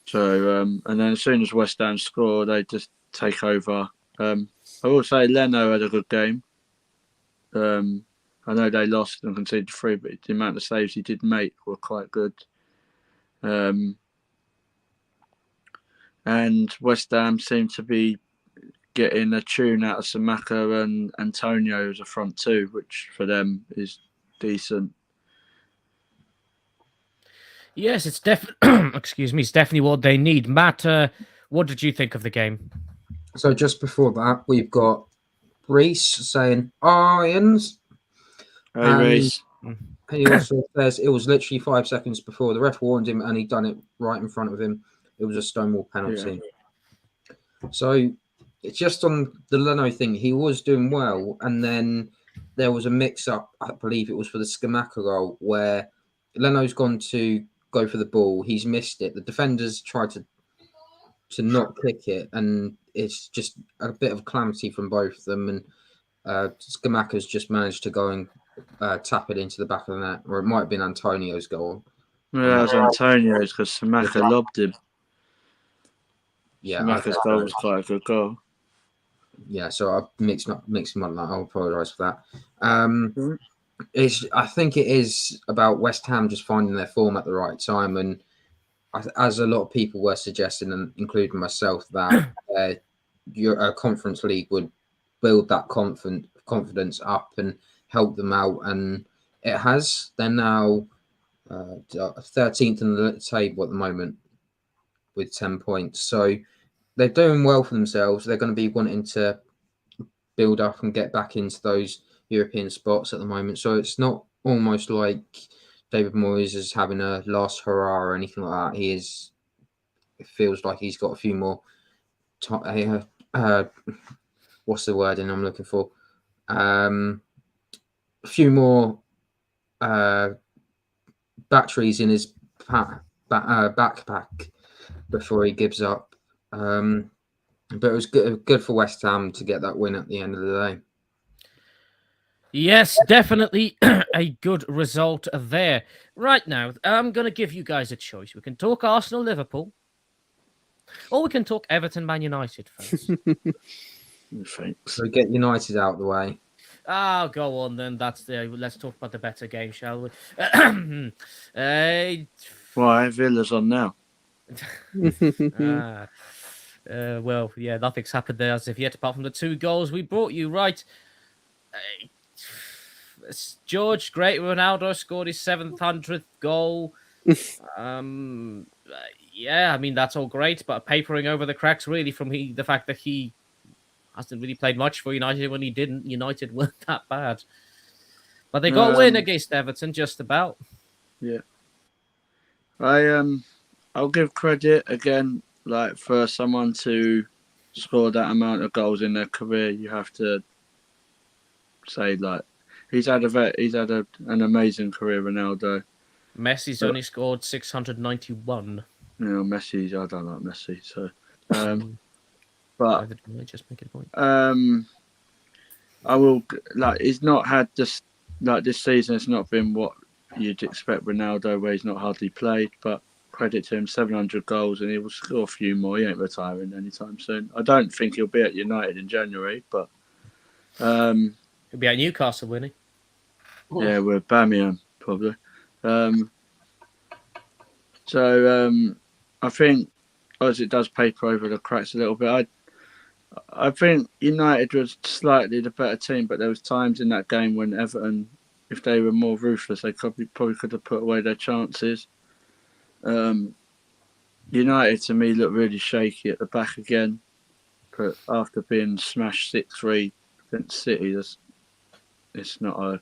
So, and then as soon as West Ham score, they just take over. I will say Leno had a good game. I know they lost and conceded 3, but the amount of saves he did make were quite good. And West Ham seem to be getting a tune out of Samaka and Antonio as a front two, which for them is decent. Yes, it's definitely. Excuse me, it's definitely what they need. Matt, what did you think of the game? So just before that, we've got Reese saying Irons. Hey, Reese. He also says it was literally 5 seconds before the ref warned him, and he'd done it right in front of him. It was a Stonewall penalty. Yeah. So it's just on the Leno thing. He was doing well, and then there was a mix-up. I believe it was for the Skamaka goal where Leno's gone to go for the ball. He's missed it. The defenders tried to not kick it, and it's just a bit of calamity from both of them. And Skamaka's just managed to go and tap it into the back of the net, or it might have been Antonio's goal. Yeah, it was Antonio's because Samaka lobbed him. Yeah, Samaka's goal was quite a good goal. Yeah, so I mixed them up like that. I'll apologise for that. I think it is about West Ham just finding their form at the right time, and as a lot of people were suggesting, and including myself, that your Conference League would build that confidence up and help them out, and it has. They're now 13th in the table at the moment with 10 points, so they're doing well for themselves. They're going to be wanting to build up and get back into those European spots at the moment, so it's not almost like David Moyes is having a last hurrah or anything like that. It feels like he's got a few more what's the wording I'm looking for? A few more batteries in his backpack before he gives up. But it was good for West Ham to get that win at the end of the day. Yes, definitely a good result there. Right now, I'm going to give you guys a choice. We can talk Arsenal, Liverpool, or we can talk Everton, Man United first. Thanks. So get United out of the way. Oh, go on then. Let's talk about the better game, shall we? Why? Villa's on now. Well, yeah, nothing's happened there as of yet, apart from the 2 goals we brought you, right? George, great Ronaldo, scored his 700th goal. Yeah, I mean, that's all great, but papering over the cracks, really, from the fact that he hasn't really played much for United. When he didn't, United weren't that bad. But they got a win against Everton, just about. Yeah. I'll give credit, again, like, for someone to score that amount of goals in their career. You have to say, like, he's had an amazing career, Ronaldo. Messi's only scored 691. You know, Messi, I don't like Messi, so but just make it a point. I will, like, he's not had this, like, this season. It's not been what you'd expect Ronaldo, where he's not hardly played, but credit to him, 700 goals, and he will score a few more. He ain't retiring anytime soon. I don't think he'll be at United in January, but he'll be at Newcastle, won't he? Yeah, with Bamian probably. So I think, as it does paper over the cracks a little bit, I think United was slightly the better team, but there was times in that game when Everton, if they were more ruthless, they probably could have put away their chances. United to me look really shaky at the back again. But after being smashed 6-3 against City, it's not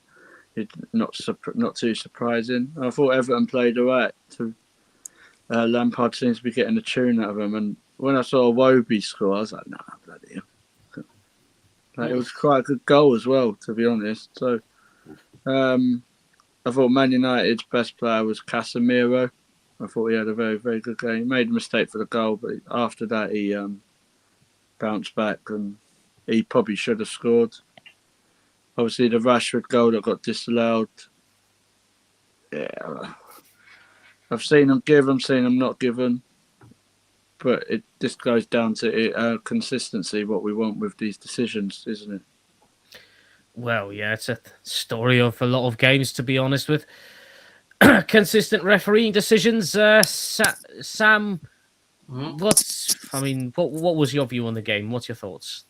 too surprising. I thought Everton played alright. Lampard seems to be getting a tune out of them, and when I saw Wobie score, I was like, nah, bloody hell. It was quite a good goal as well, to be honest. So, I thought Man United's best player was Casemiro. I thought he had a very, very good game. He made a mistake for the goal, but after that he bounced back and he probably should have scored. Obviously, the Rashford goal that got disallowed. Yeah, I've seen them give, I'm seen them not given. But this goes down to consistency, what we want with these decisions, isn't it? Well, yeah, it's a story of a lot of games, to be honest with. Consistent refereeing decisions. Sam, what was your view on the game? What's your thoughts?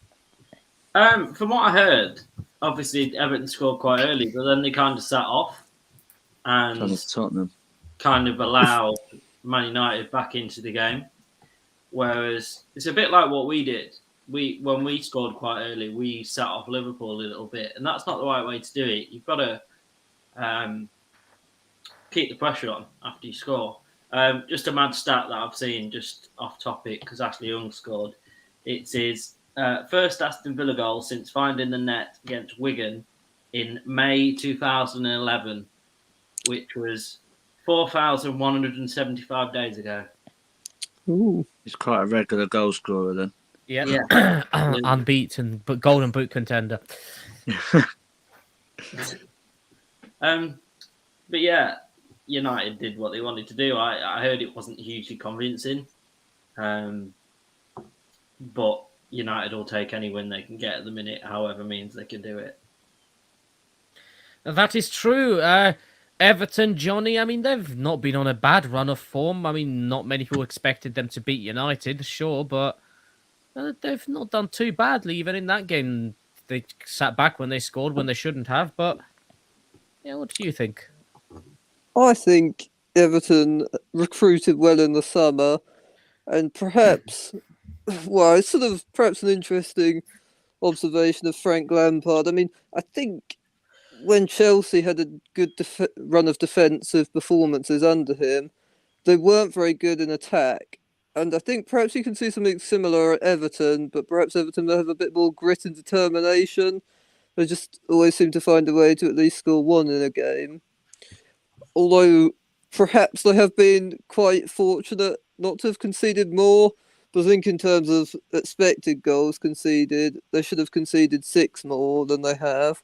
From what I heard, obviously Everton scored quite early, but then they kind of sat off and Tottenham kind of allowed Man United back into the game. Whereas it's a bit like what we did. When we scored quite early, we sat off Liverpool a little bit, and that's not the right way to do it. You've got to keep the pressure on after you score. Just a mad stat that I've seen, just off topic, because Ashley Young scored. It's his first Aston Villa goal since finding the net against Wigan in May 2011, which was 4,175 days ago. Ooh. He's quite a regular goal scorer then. Yeah. Unbeaten, but golden boot contender. But yeah, United did what they wanted to do. I heard it wasn't hugely convincing, but United will take any win they can get at the minute, however means they can do it. That is true. Everton, Johnny, I mean, they've not been on a bad run of form. I mean, not many people expected them to beat United, sure, but they've not done too badly. Even in that game, they sat back when they scored, when they shouldn't have. But, yeah, what do you think? I think Everton recruited well in the summer, and perhaps, well, it's sort of perhaps an interesting observation of Frank Lampard. I mean, I think when Chelsea had a good run of defensive performances under him, they weren't very good in attack. And I think perhaps you can see something similar at Everton, but perhaps Everton will have a bit more grit and determination. They just always seem to find a way to at least score one in a game. Although perhaps they have been quite fortunate not to have conceded more. But I think in terms of expected goals conceded, they should have conceded 6 more than they have.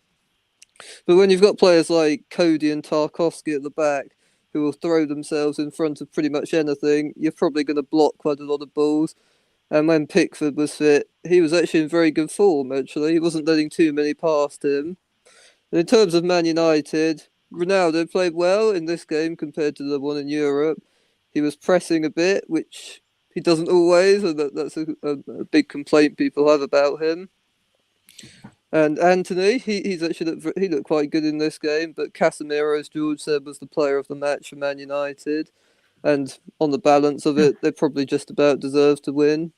But when you've got players like Cody and Tarkowski at the back who will throw themselves in front of pretty much anything, you're probably going to block quite a lot of balls. And when Pickford was fit, he was actually in very good form, actually. He wasn't letting too many past him. And in terms of Man United, Ronaldo played well in this game compared to the one in Europe. He was pressing a bit, which he doesn't always, and that's a big complaint people have about him. And Anthony, he looked quite good in this game, but Casemiro, as George said, was the player of the match for Man United. And on the balance of it, they probably just about deserved to win.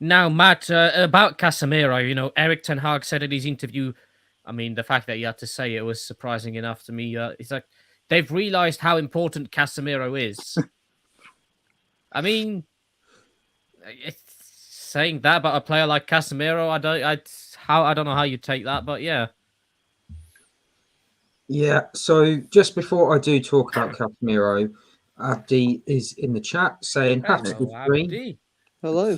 Now, Matt, about Casemiro, Eric Ten Hag said in his interview, I mean, the fact that he had to say it was surprising enough to me. It's like they've realised how important Casemiro is. I mean, saying that about a player like Casemiro, I don't know how you take that, but yeah. Yeah, so just before I do talk about Casemiro, Abdi is in the chat saying, have to agree. Hello.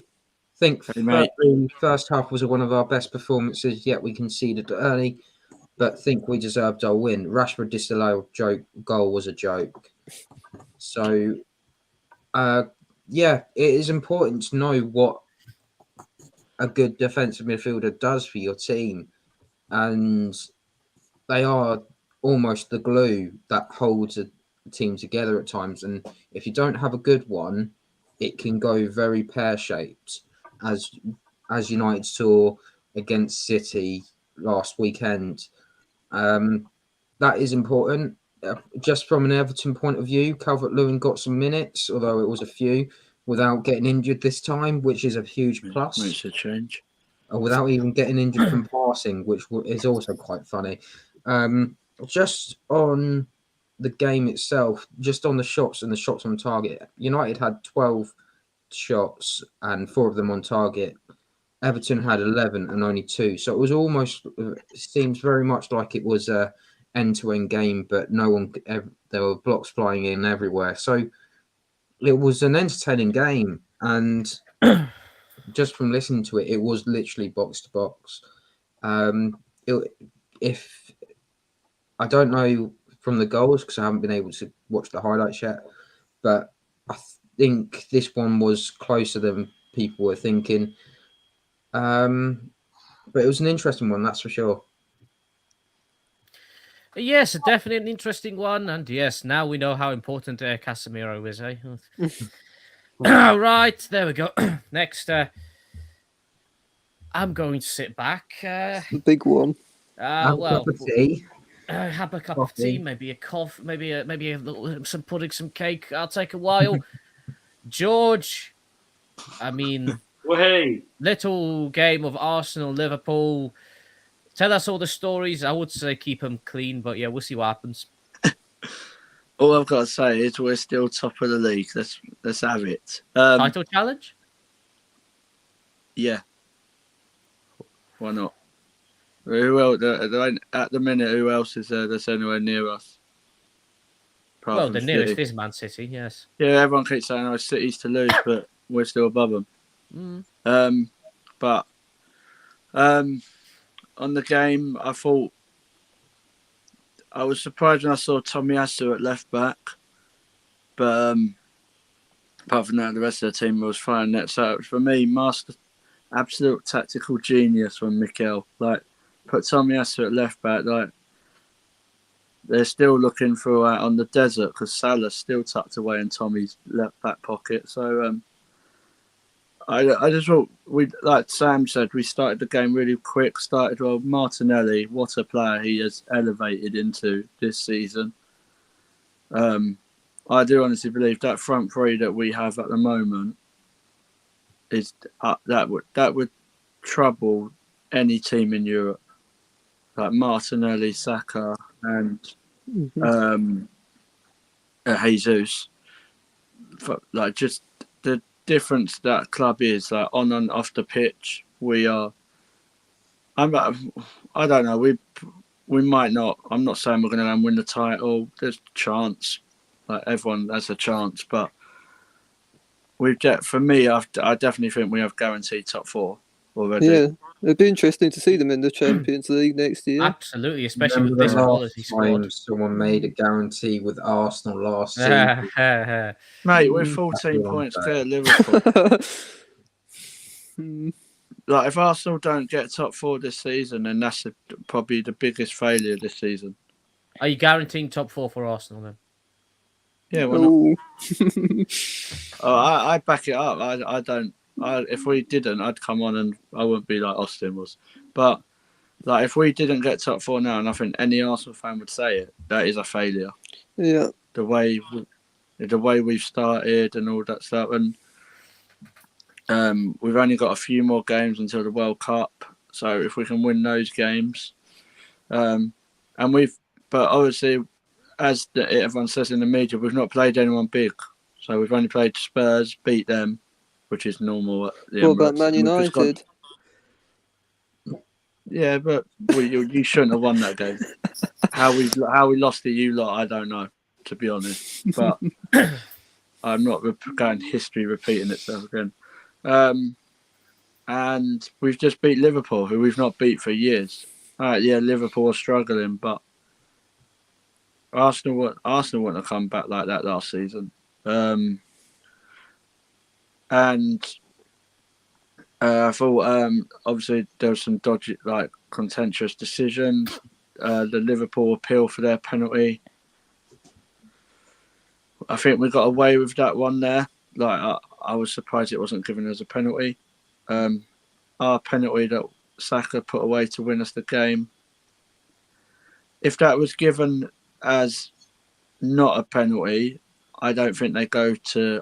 Think the first half was one of our best performances, yet we conceded early, but think we deserved our win. Rashford disallowed goal was a joke. So, yeah, it is important to know what a good defensive midfielder does for your team. And they are almost the glue that holds a team together at times. And if you don't have a good one, it can go very pear-shaped, as United saw against City last weekend. That is important, just from an Everton point of view, Calvert-Lewin got some minutes, although it was a few, without getting injured this time, which is a huge plus. Makes a change. Without even getting injured from passing, which is also quite funny. Just on the game itself, just on the shots and the shots on target, United had 12 shots and 4 of them on target. Everton had 11 and only 2. So it was almost, seems very much like it was a end-to-end game, but there were blocks flying in everywhere. So it was an entertaining game. And just from listening to it, it was literally box to box. If I don't know from the goals, because I haven't been able to watch the highlights yet, but I think this one was closer than people were thinking. But it was an interesting one, that's for sure. Yes, definitely an interesting one. And yes, now we know how important Casemiro is, eh? All right, there we go. Next, I'm going to sit back. The big one. Have a cup of tea. Have a cup of tea, maybe a coffee, maybe a little, some pudding, some cake. I'll take a while. George, I mean, little game of Arsenal, Liverpool. Tell us all the stories. I would say keep them clean, but yeah, we'll see what happens. All I've got to say is we're still top of the league. Let's have it. Title challenge? Yeah. Why not? Who else? At the minute, who else is there that's anywhere near us? Well, the nearest is Man City, yes. Yeah, everyone keeps saying, "Oh, City's to lose," but we're still above them. But on the game, I thought I was surprised when I saw Tomiyasu at left back, but apart from that, the rest of the team was fine. So for me, absolute tactical genius from Mikel. Like, put Tomiyasu at left back. Like, they're still looking for on the desert because Salah's still tucked away in Tommy's left back pocket. So I just thought like Sam said, we started the game really quick. Started well. Martinelli, what a player he has elevated into this season. I do honestly believe that front three that we have at the moment is that would trouble any team in Europe. Like Martinelli, Saka, and Jesus. Like, just the difference that club is, like, on and off the pitch. We are. I don't know. We might not. I'm not saying we're going to win the title. There's a chance. Like, everyone has a chance, but for me, I definitely think we have guaranteed top 4 already. Yeah, it'd be interesting to see them in the Champions League next year. Absolutely, especially with this quality squad. Someone made a guarantee with Arsenal last season. Mate, we're 14 points clear of Liverpool. Like, if Arsenal don't get top 4 this season, then that's probably the biggest failure this season. Are you guaranteeing top 4 for Arsenal then? Yeah, why not? I back it up. I don't. If we didn't, I'd come on and I wouldn't be like Austin was. But like, if we didn't get top 4 now, and I think any Arsenal fan would say it, that is a failure. Yeah. The way we've started and all that stuff, and we've only got a few more games until the World Cup. So if we can win those games, but obviously, as everyone says in the media, we've not played anyone big. So we've only played Spurs, beat them, which is normal. What about Man United? Yeah, but you shouldn't have won that game. How we lost to you lot, I don't know, to be honest. But I'm not going history repeating itself again. And we've just beat Liverpool, who we've not beat for years. Yeah, Liverpool are struggling, but Arsenal wouldn't have come back like that last season. And I thought obviously there was some dodgy, like, contentious decisions. The Liverpool appeal for their penalty. I think we got away with that one there. Like, I was surprised it wasn't given as a penalty. Our penalty that Saka put away to win us the game. If that was given as not a penalty, I don't think they go to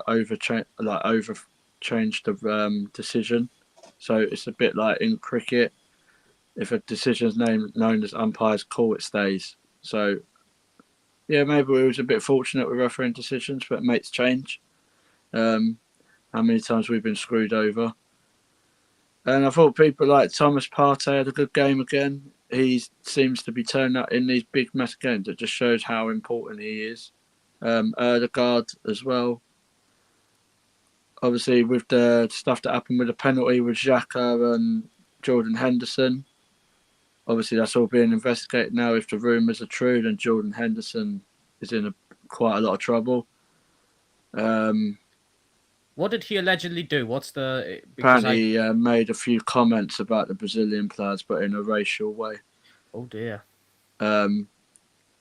change the decision. So it's a bit like in cricket. If a decision is known as umpire's call, it stays. So, yeah, maybe we was a bit fortunate with refereeing decisions, but mates change. How many times we've been screwed over. And I thought people like Thomas Partey had a good game again. He seems to be turning up in these big match games. It just shows how important he is. Erdegaard as well. Obviously, with the stuff that happened with the penalty with Xhaka and Jordan Henderson, obviously that's all being investigated now. If the rumours are true, then Jordan Henderson is in quite a lot of trouble. What did he allegedly do? What's the... Apparently he made a few comments about the Brazilian players, but in a racial way. Oh, dear. And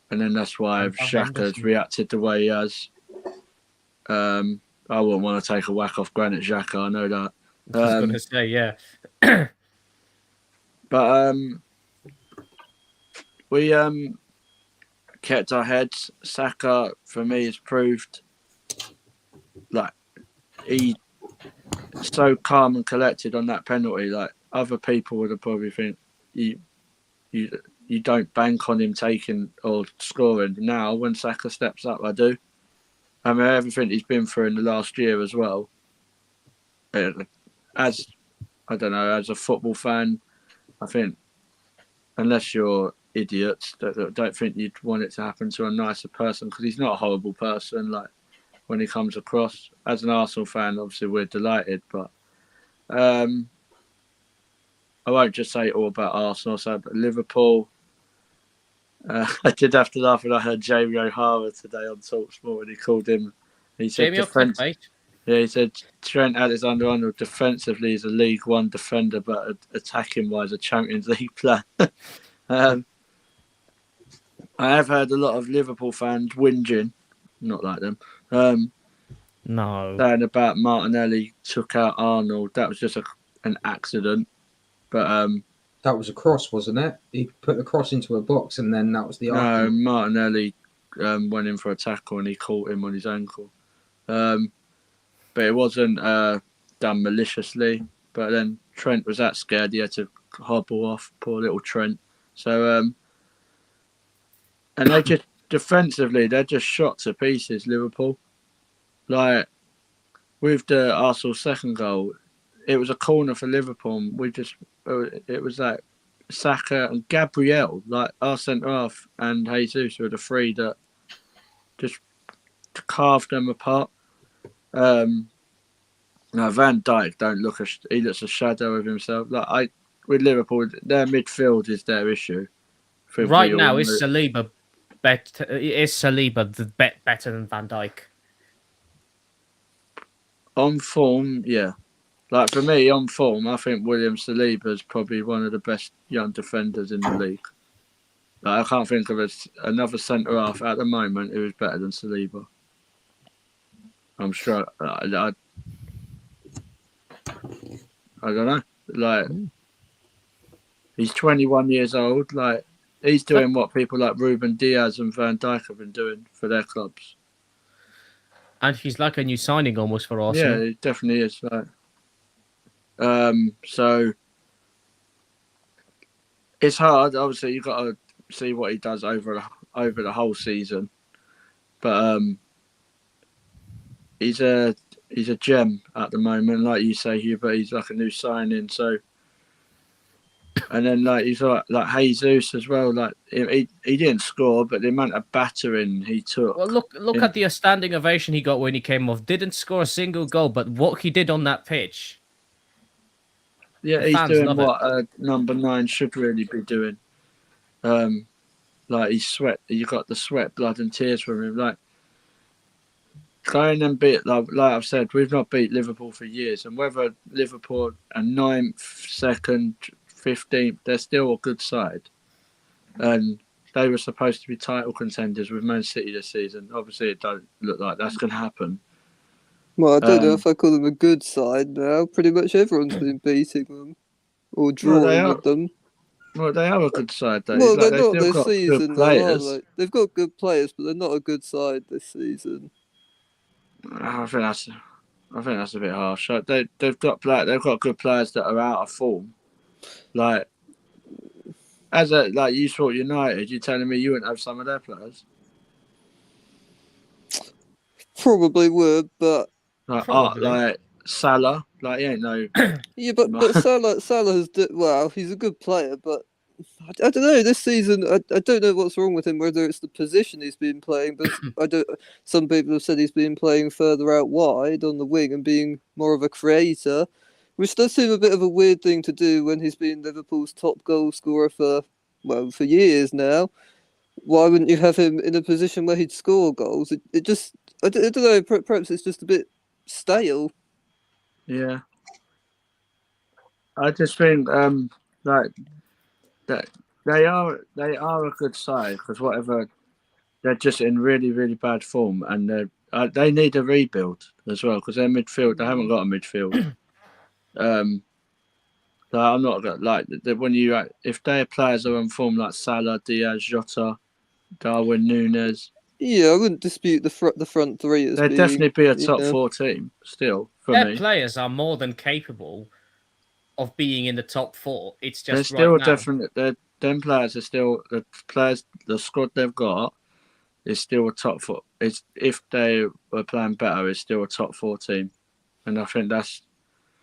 then that's why Xhaka's reacted the way he has. I wouldn't want to take a whack off Granit Xhaka, I know that. I was going to say, yeah. But we kept our heads. Saka, for me, has proved like he's so calm and collected on that penalty. Like other people would have probably think you don't bank on him taking or scoring. Now, when Saka steps up, I do. I mean, everything he's been through in the last year as well. As a football fan, I think unless you're idiots, don't think you'd want it to happen to a nicer person, because he's not a horrible person. Like when he comes across, as an Arsenal fan, obviously we're delighted, but I won't just say it all about Arsenal. So, but Liverpool. I did have to laugh when I heard Jamie O'Hara today on TalkSport when he called him. He said, he said Trent Alexander-Arnold defensively is a League One defender, but attacking-wise a Champions League player. I have heard a lot of Liverpool fans whinging, not like them, no, saying about Martinelli took out Arnold. That was just an accident, but that was a cross, wasn't it? He put the cross into a box, and then that was the argument. No, Martinelli went in for a tackle and he caught him on his ankle. But it wasn't done maliciously. But then Trent was that scared he had to hobble off. Poor little Trent. So, and they just defensively, they're just shot to pieces, Liverpool. Like with the Arsenal second goal, it was a corner for Liverpool. It was like Saka and Gabriel, like our centre half, and Jesus were the three that just carved them apart. Van Dijk he looks a shadow of himself. Like with Liverpool, their midfield is their issue. Right now, is Saliba better than Van Dijk? On form, yeah. Like for me, on form, I think William Saliba is probably one of the best young defenders in the league. Like, I can't think of another centre half at the moment who is better than Saliba. I'm sure. I don't know. Like he's 21 years old. Like he's doing what people like Ruben Diaz and Van Dijk have been doing for their clubs. And he's like a new signing almost for Arsenal. Yeah, it definitely is. Like. So it's hard. Obviously, you've got to see what he does over the whole season. But he's a gem at the moment, like you say, Hubert. He's like a new signing. So, and then like he's like Jesus as well. Like he didn't score, but the amount of battering he took. Well, look at the standing ovation he got when he came off. Didn't score a single goal, but what he did on that pitch. Yeah, he's doing what number 9 should really be doing. Like he's sweat. You got the sweat, blood, and tears from him. Like going and beat, like I've said, we've not beat Liverpool for years, and whether Liverpool are 9th, 2nd, 15th, they're still a good side, and they were supposed to be title contenders with Man City this season. Obviously, it don't look like that's going to happen. Well, I don't know if I call them a good side now. Pretty much everyone's been beating them or drawing with them. Well, they are a good side though. Well, they're They've not still this got good season, though, are players. they? They've got good players, but they're not a good side this season. I think that's a bit harsh. They've got good players that are out of form. Like you support United, you're telling me you wouldn't have some of their players? Probably would, but Probably. Like Salah, like he ain't no. yeah, but Salah has he's a good player, but I don't know. This season, I don't know what's wrong with him. Whether it's the position he's been playing, but I don't. Some people have said he's been playing further out wide on the wing and being more of a creator, which does seem a bit of a weird thing to do when he's been Liverpool's top goal scorer for years now. Why wouldn't you have him in a position where he'd score goals? It just I don't know. Perhaps it's just a bit stale. Yeah, I just think like that they are a good side because they're just in really really bad form and they need a rebuild as well because their midfield they haven't got a midfield. I'm not like when if their players are on form like Salah, Diaz, Jota, Darwin Núñez. Yeah, I wouldn't dispute the front three as They'd being, definitely be a top 4 team still for Their me. players are more than capable of being in the top 4. It's They're just still right now. definitely them players are still the squad they've got is still a top 4. It's if they were playing better, it's still a top 4 team, and I think that's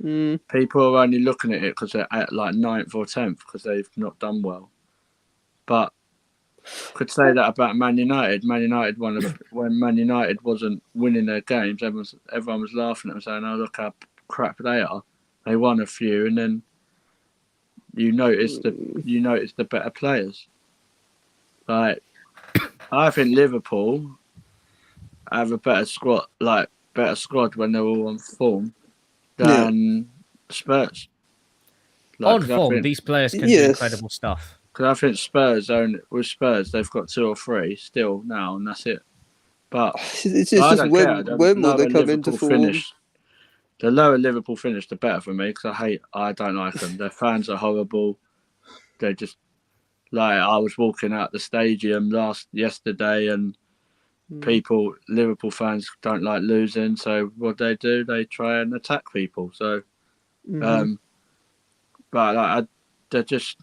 people are only looking at it because they're at like 9th or 10th because they've not done well. But could say that about Man United. Man United when Man United wasn't winning their games, everyone was laughing at them saying, "Oh, look how crap they are." They won a few, and then you notice the better players. Like I think Liverpool have a better squad when they're all on form than Spurs. On form, these players can do incredible stuff. Because I think Spurs they've got 2 or 3 still now, and that's it. But it's just when will they come into form? The lower Liverpool finish, the better for me because I don't like them. Their fans are horrible. They're just like I was walking out the stadium yesterday, and Liverpool fans don't like losing. So what they do, they try and attack people. So, but they're just.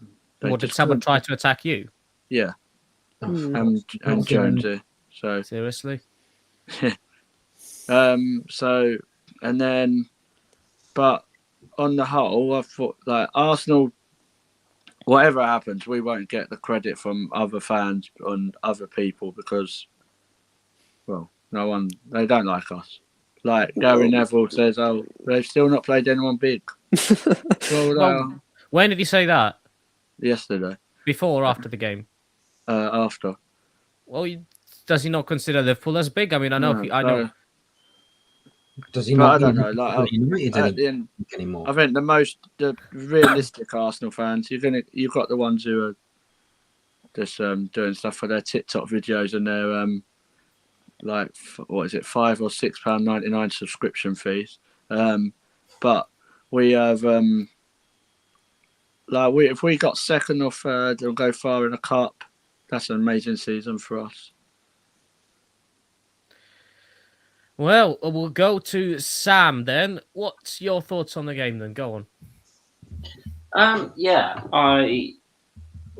Did someone try to attack you? Yeah, and Jonesy. So seriously. So and then, but on the whole, I thought like Arsenal. Whatever happens, we won't get the credit from other fans and other people because, well, they don't like us. Gary Neville says, "Oh, they've still not played anyone big." Well, when did he say that? Yesterday. Before or after the game? After. Well, does he not consider Liverpool as big? I mean, I know. Does he not? I don't know. United anymore? I think the realistic Arsenal fans, you've got the ones who are just doing stuff for their TikTok videos and their what is it, £5 or £6.99 subscription fees. But we have if we got second or third and go far in a cup, that's an amazing season for us. Well, we'll go to Sam then. What's your thoughts on the game then? Go on. Yeah, I'm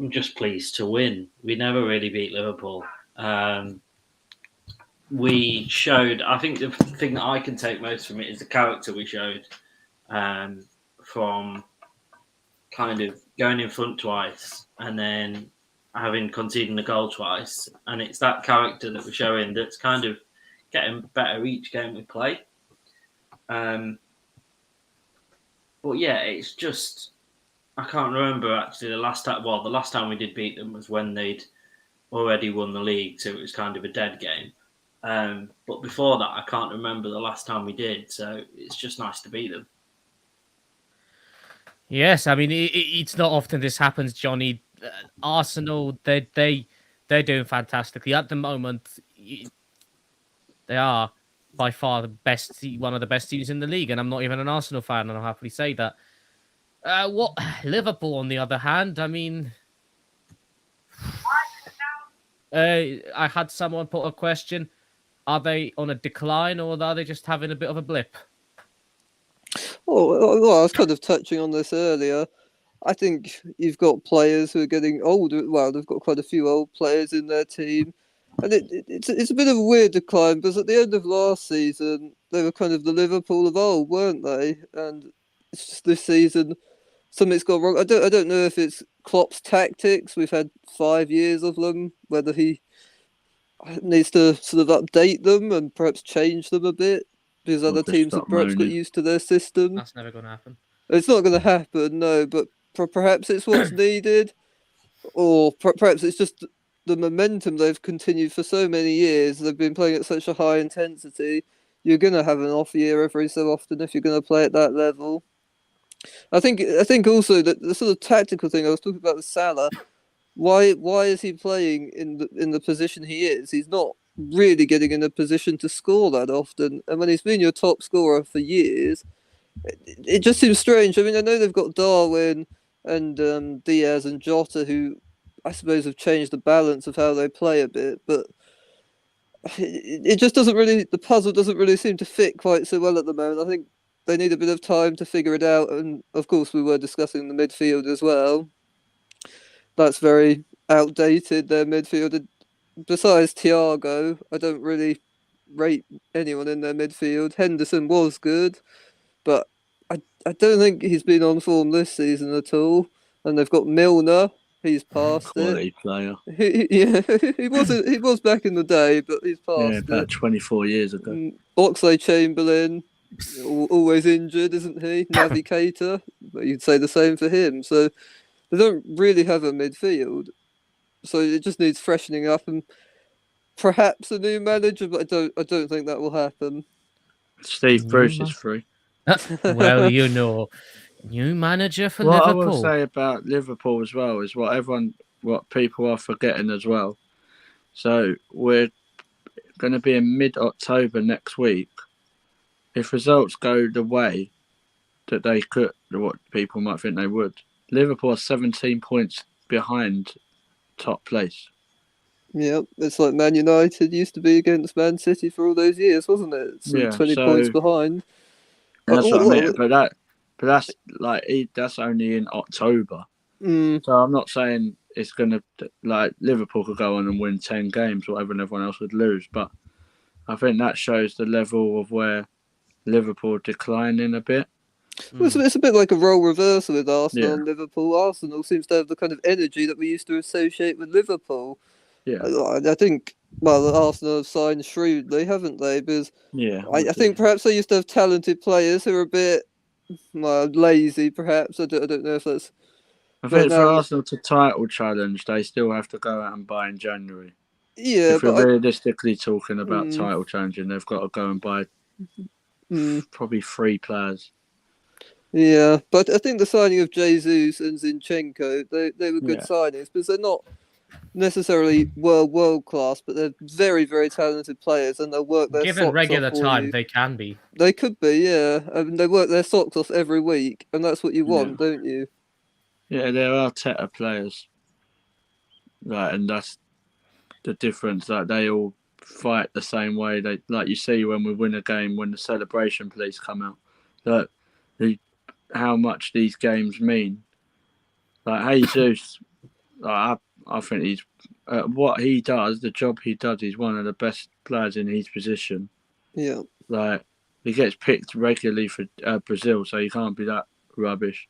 just pleased to win. We never really beat Liverpool. We showed, I think the thing that I can take most from it is the character we showed from kind of going in front twice and then having conceded a goal twice. And it's that character that we're showing that's kind of getting better each game we play. But yeah, it's just, I can't remember actually the last time we did beat them was when they'd already won the league, so it was kind of a dead game. But before that, I can't remember the last time we did, so it's just nice to beat them. Yes, I mean, it's not often this happens, Johnny. Arsenal, they're doing fantastically. At the moment, they are by far one of the best teams in the league, and I'm not even an Arsenal fan, and I'll happily say that. What Liverpool, on the other hand, I mean, I had someone put a question: are they on a decline, or are they just having a bit of a blip? Well, I was kind of touching on this earlier. I think you've got players who are getting older. Well, they've got quite a few old players in their team. And it's a bit of a weird decline because at the end of last season, they were kind of the Liverpool of old, weren't they? And it's just this season, something's gone wrong. I don't know if it's Klopp's tactics. We've had 5 years of them. Whether he needs to sort of update them and perhaps change them a bit because other just teams stop have perhaps got moaning. used to their system. That's never going to happen. It's not going to happen, no. But perhaps it's what's needed, or perhaps it's just the momentum they've continued for so many years. They've been playing at such a high intensity. You're going to have an off year every so often if you're going to play at that level. I think also that the sort of tactical thing I was talking about with Salah. Why is he playing in the position he is? He's not really getting in a position to score that often. And when he's been your top scorer for years, it just seems strange. I mean, I know they've got Darwin and Diaz and Jota, who I suppose have changed the balance of how they play a bit, but it just doesn't really, the puzzle doesn't really seem to fit quite so well at the moment. I think they need a bit of time to figure it out. And of course, we were discussing the midfield as well. That's very outdated, their midfield. Besides Thiago, I don't really rate anyone in their midfield. Henderson was good, but I don't think he's been on form this season at all. And they've got Milner. He's past Quality player. he was back in the day, but he's past about it. 24 years ago. Oxlade-Chamberlain, always injured, isn't he? Navigator, but you'd say the same for him. So they don't really have a midfield. So it just needs freshening up and perhaps a new manager, but I don't think that will happen. Steve Bruce is free. Well, new manager for What Liverpool. I will say about Liverpool as well is what people are forgetting as well. So we're going to be in mid-October next week. If results go the way that they could, what people might think they would, Liverpool are 17 points behind top place. Yeah, it's like Man United used to be against Man City for all those years, wasn't it? So 20 points behind. That's what I mean. But that's like that's only in October. So I'm not saying it's gonna like Liverpool could go on and win 10 games, whatever, and everyone else would lose. But I think that shows the level of where Liverpool declining a bit. Well, it's a bit like a role reversal with Arsenal and Liverpool. Arsenal seems to have the kind of energy that we used to associate with Liverpool. Yeah, I think. Well, Arsenal have signed shrewdly, haven't they? Because I think perhaps they used to have talented players who are a bit lazy. Perhaps I don't know if that's. I think for Arsenal to title challenge, they still have to go out and buy in January. Yeah, if we're realistically talking about title challenging, they've got to go and buy probably 3 players. Yeah, but I think the signing of Jesus and Zinchenko, they were good signings because they're not necessarily world class, but they're very, very talented players, and they'll work their given socks regular off time, they can be. They could be, yeah. I mean, they work their socks off every week, and that's what you want, don't you? Yeah, there are Arteta players, right, and that's the difference. Like they all fight the same way. They like you see when we win a game, when the celebration police come out, that how much these games mean. Like Jesus, I think he's what he does, the job he does. He's one of the best players in his position. Yeah, like he gets picked regularly for Brazil, so he can't be that rubbish.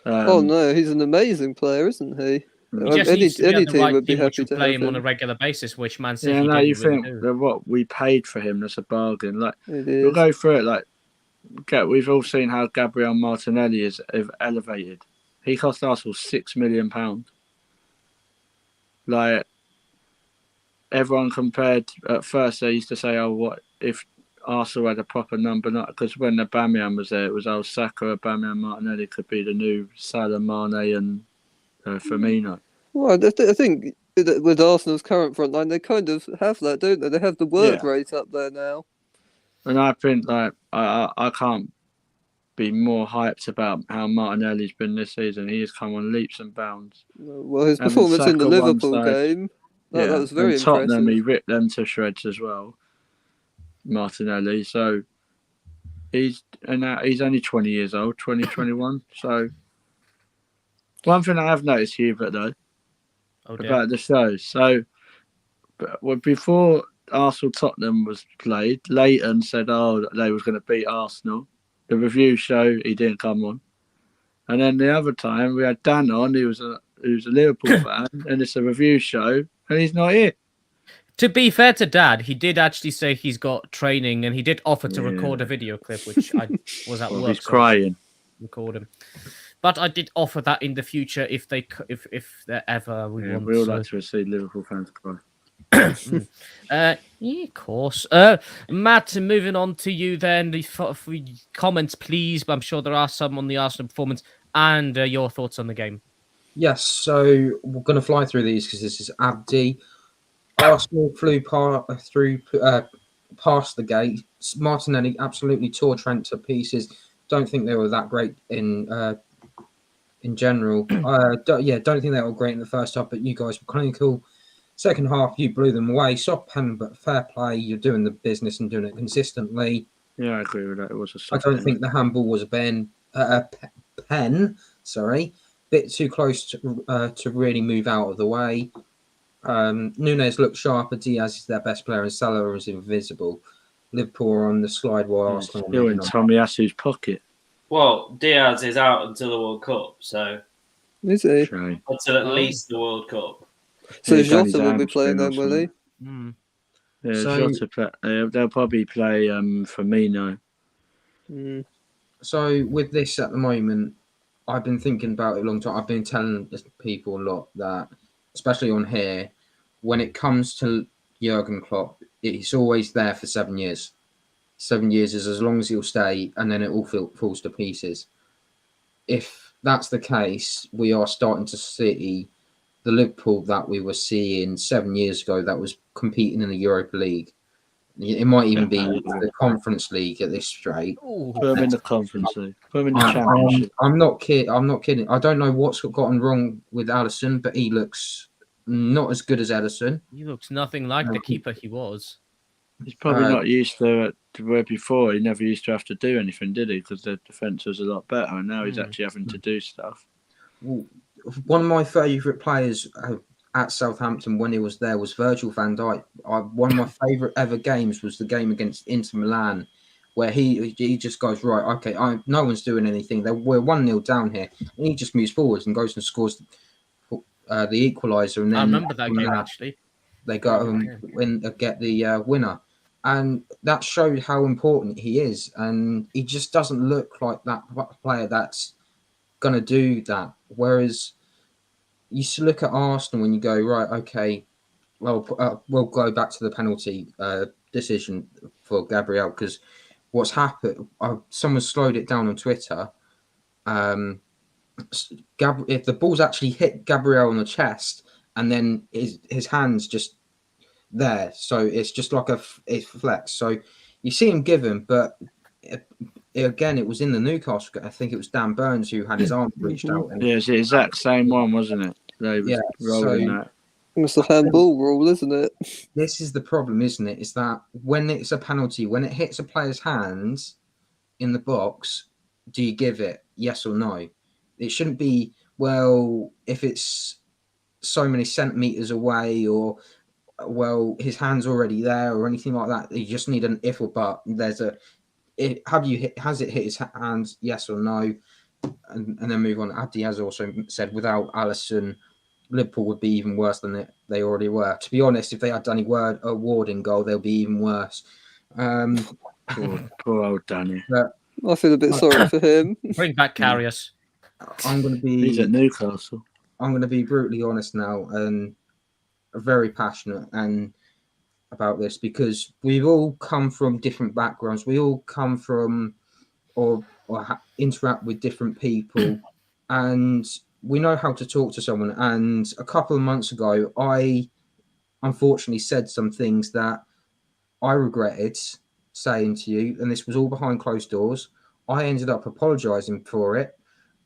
Oh no, he's an amazing player, isn't he? He just needs to be any the team right would be team which happy will to play have him on a regular basis, which Man City you really think do. that what we paid for him, that's a bargain. Like we'll go through it. Like we've all seen how Gabriel Martinelli is elevated. He cost Arsenal £6 million. Like everyone compared at first, they used to say, "Oh, what if Arsenal had a proper number?" Not because when Aubameyang was there, it was Saka, Aubameyang, Martinelli could be the new Salah, Mane, and Firmino. Well, I think with Arsenal's current front line, they kind of have that, don't they? They have the work rate up there now. And I think like I can't be more hyped about how Martinelli's been this season. He has come on leaps and bounds. Well, his Having performance in the Saka one Liverpool side, game, that was very and Tottenham, impressive. he ripped them to shreds as well. Martinelli, so he's only 20 years old, 21. So one thing I have noticed, Hubert, though, about the shows. So before Arsenal Tottenham was played, Leighton said, they was going to beat Arsenal. The review show, he didn't come on. And then the other time we had Dan on, who's a Liverpool fan, and it's a review show, and he's not here. To be fair to Dad, he did actually say he's got training, and he did offer to record a video clip, which I was at work. He's crying. Record him. But I did offer that in the future if they ever we want. We all like to see Liverpool fans cry. Yeah, of course. Matt, moving on to you then. The comments, please. But I'm sure there are some on the Arsenal performance and your thoughts on the game. Yes, so we're going to fly through these because this is Abdi. Arsenal flew past the gate. Martinelli absolutely tore Trent to pieces. Don't think they were that great in general. Don't think they were great in the first half, but you guys were clinical. Second half, you blew them away. Soft pen, but fair play. You're doing the business and doing it consistently. Yeah, I agree with that. It was a I don't think the handball was a pen. Sorry, bit too close to really move out of the way. Nunes looked sharper. Diaz is their best player, and Salah is invisible. Liverpool are on the slide while Arsenal still in Tomiyasu's pocket. Well, Diaz is out until the World Cup, so is he? Until at least the World Cup. So Jota will be playing then, will he? Yeah, Jota they'll probably play Firmino. So with this at the moment, I've been thinking about it a long time. I've been telling people a lot that, especially on here, when it comes to Jurgen Klopp, it's always there for 7 years. 7 years is as long as he'll stay, and then it all falls to pieces. If that's the case, we are starting to see the Liverpool that we were seeing 7 years ago that was competing in the Europa League. It might even be the Conference League at this rate. Put them in the Conference League. Put them in the Championship. I'm not kidding. I don't know what's gotten wrong with Alisson, but he looks not as good as Ederson. He looks nothing like the keeper he was. He's probably not used to where before. He never used to have to do anything, did he? Because the defence was a lot better, and now he's actually having to do stuff. Well, one of my favourite players at Southampton when he was there was Virgil van Dijk. One of my favourite ever games was the game against Inter Milan, where he just goes, right, okay, no one's doing anything. We're 1-0 down here. And he just moves forwards and goes and scores the equaliser. And then I remember that game, actually. They go and get the winner. And that showed how important he is. And he just doesn't look like that player that's going to do that. Whereas you look at Arsenal and you go, right, okay, well, we'll go back to the penalty decision for Gabriel, because what's happened, someone slowed it down on Twitter. If the ball's actually hit Gabriel on the chest and then his hand's just there, so it's just like it's flex. So you see him give him, but again, it was in the Newcastle. I think it was Dan Burns who had his arm reached out. Yeah, it's the exact same one, wasn't it? They was rolling that. It's the handball rule, isn't it? This is the problem, isn't it? Is that when it's a penalty, when it hits a player's hands in the box, do you give it? Yes or no? It shouldn't be, well, if it's so many centimetres away, or, well, his hand's already there, or anything like that. You just need an if or but. Has it hit his hands? Yes or no? And then move on. Abdi has also said without Alisson, Liverpool would be even worse than they already were. To be honest, if they had Danny Ward in goal, they'll be even worse. Poor old Danny. I feel a bit sorry for him. Bring back Karius. He's at Newcastle. I'm going to be brutally honest now, and very passionate about this, because we've all come from different backgrounds. We all come from or interact with different people, and we know how to talk to someone. And a couple of months ago, I unfortunately said some things that I regretted saying to you, and this was all behind closed doors. I ended up apologising for it,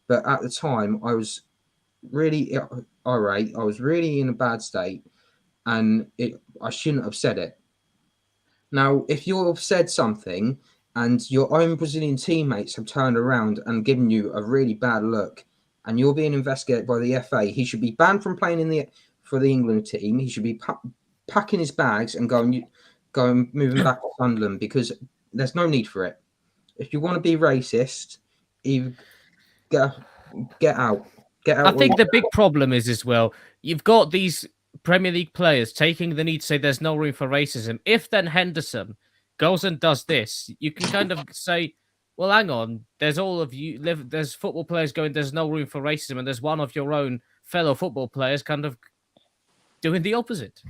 but at the time I was really irate. I was really in a bad state, and I shouldn't have said it. Now, if you've said something and your own Brazilian teammates have turned around and given you a really bad look, and you're being investigated by the FA, he should be banned from playing for the England team. He should be packing his bags and going moving back to Sunderland, because there's no need for it. If you want to be racist, you get out. Get out. I think the big problem is as well, you've got these Premier League players taking the need to say there's no room for racism. If then Henderson goes and does this, you can kind of say, well, hang on, there's all of you, there's football players going, there's no room for racism, and there's one of your own fellow football players kind of doing the opposite.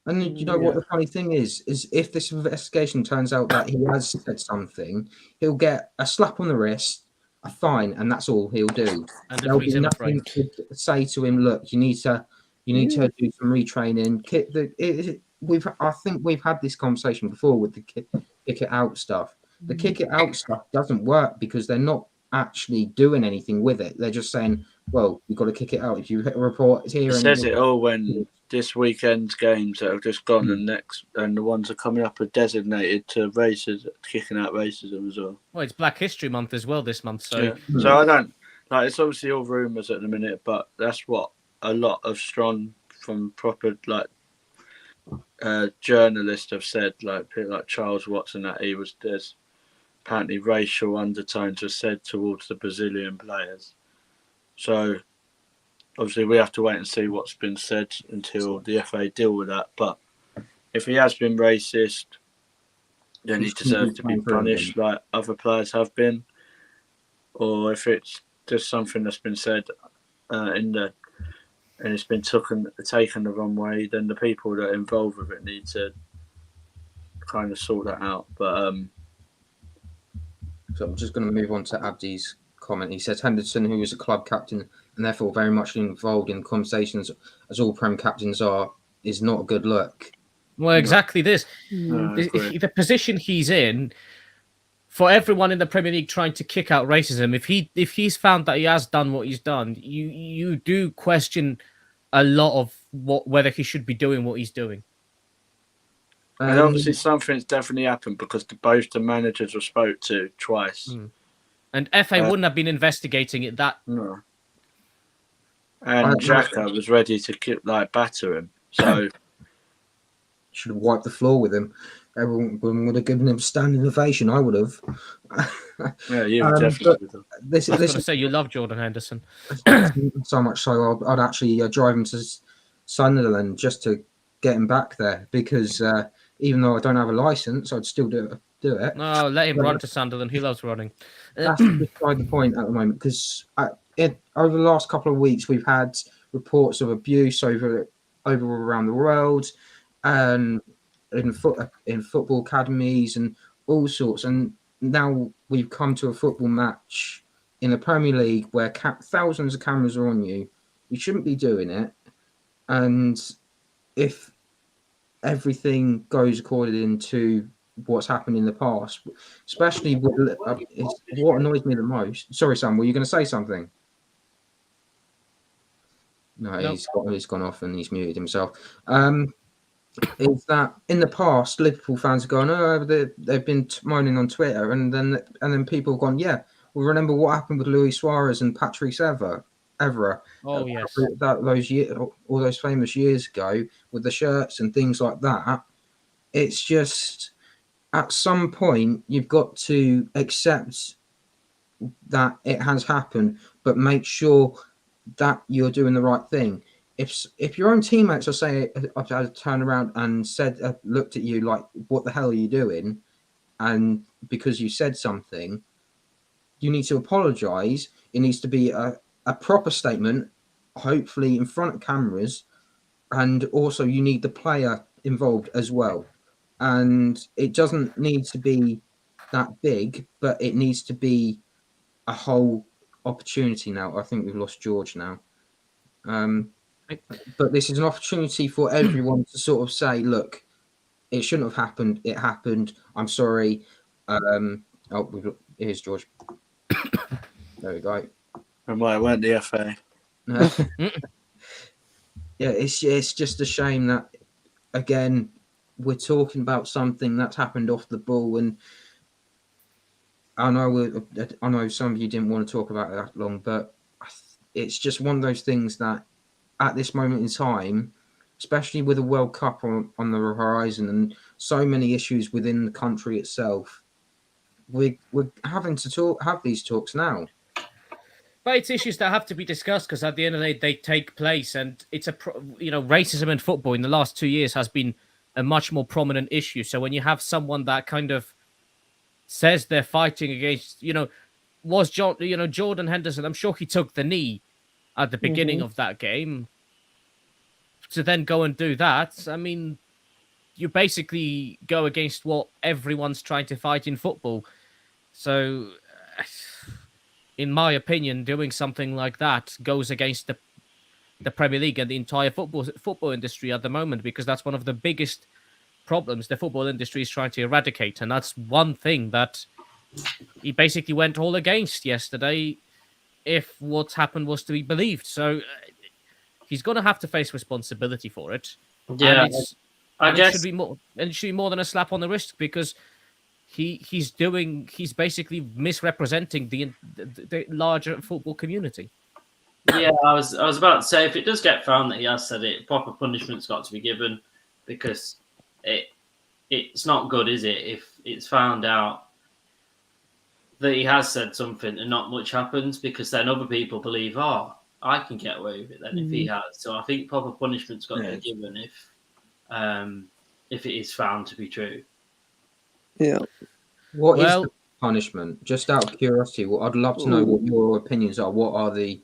And you know what the funny thing is if this investigation turns out that he has said something, he'll get a slap on the wrist, a fine, and that's all he'll do. And there'll be nothing to say to him. Look, you need to do some retraining. I think we've had this conversation before with the kick it out stuff. The kick it out stuff doesn't work because they're not actually doing anything with it. They're just saying, well, you've got to kick it out. If you hit a report here, it says it all when this weekend's games that have just gone and the ones that are coming up are designated to kicking out racism as well. Well, it's Black History Month as well this month, so so I don't like. It's obviously all rumours at the minute, but that's what a lot of strong from proper journalists have said. Like people like Charles Watson, that there's apparently racial undertones were said towards the Brazilian players. So obviously we have to wait and see what's been said until the FA deal with that. But if he has been racist, then he deserves to be punished like other players have been. Or if it's just something that's been said and it's been taken the wrong way, then the people that are involved with it need to kind of sort that out. But so I'm just going to move on to Abdi's comment. He says Henderson, who is a club captain and therefore very much involved in conversations, as all Prem captains are, is not a good look. Well, exactly this. The position he's in, for everyone in the Premier League trying to kick out racism, if he's found that he has done what he's done, you do question a lot of whether he should be doing what he's doing. And obviously something's definitely happened because both the managers were spoke to twice. And FA wouldn't have been investigating it No. And Xhaka was ready to batter him. So should have wiped the floor with him. Everyone would have given him standing ovation. I would have. Yeah, you would definitely. I was going to say you love Jordan Henderson. So much so I'd actually drive him to Sunderland just to get him back there, because even though I don't have a license, I'd still do it. No, let him run to Sunderland. He loves running. That's beside the point at the moment, because over the last couple of weeks we've had reports of abuse over around the world, and in football academies and all sorts. And now we've come to a football match in the Premier League where thousands of cameras are on you. You shouldn't be doing it. And if everything goes according to what's happened in the past, especially what annoys me the most. Sorry, Sam, were you going to say something? No, nope. He's gone off and he's muted himself. Is that in the past Liverpool fans are going, oh, they've been moaning on Twitter, and then people have gone, yeah, well, remember what happened with Luis Suarez and Patrice Evra? Oh yes, all those famous years ago with the shirts and things like that. It's just at some point you've got to accept that it has happened, but make sure that you're doing the right thing. If your own teammates are saying, I've turned around and said, looked at you like, what the hell are you doing? And because you said something, you need to apologise. It needs to be a proper statement, hopefully in front of cameras. And also you need the player involved as well. And it doesn't need to be that big, but it needs to be a whole opportunity now. I think we've lost George now. But this is an opportunity for everyone to sort of say, look, it shouldn't have happened. It happened. I'm sorry. Oh, here's George. There we go. And why it weren't the FA? Yeah, it's just a shame that, again, we're talking about something that's happened off the ball, and I know some of you didn't want to talk about it that long, but it's just one of those things that at this moment in time, especially with a World Cup on the horizon and so many issues within the country itself, we're having to have these talks now. But it's issues that have to be discussed because at the end of the day, they take place, and it's racism in football in the last 2 years has been a much more prominent issue. So when you have someone that kind of says they're fighting against, Jordan Henderson, I'm sure he took the knee at the beginning of that game to then go and do that. I mean, you basically go against what everyone's trying to fight in football. So, in my opinion, doing something like that goes against the Premier League and the entire football industry at the moment, because that's one of the biggest problems the football industry is trying to eradicate. And that's one thing that he basically went all against yesterday, if what's happened was to be believed. So he's going to have to face responsibility for it. Yeah, and I guess it should be more than a slap on the wrist, because he's basically misrepresenting the larger football community. Yeah, I was about to say, if it does get found that he has said it, proper punishment's got to be given, because it's not good, is it? If it's found out that he has said something and not much happens, because then other people believe, oh, I can get away with it then if he has. So I think proper punishment's got to be given if it is found to be true. Yeah. What is the punishment? Just out of curiosity, I'd love to know what your opinions are. What are the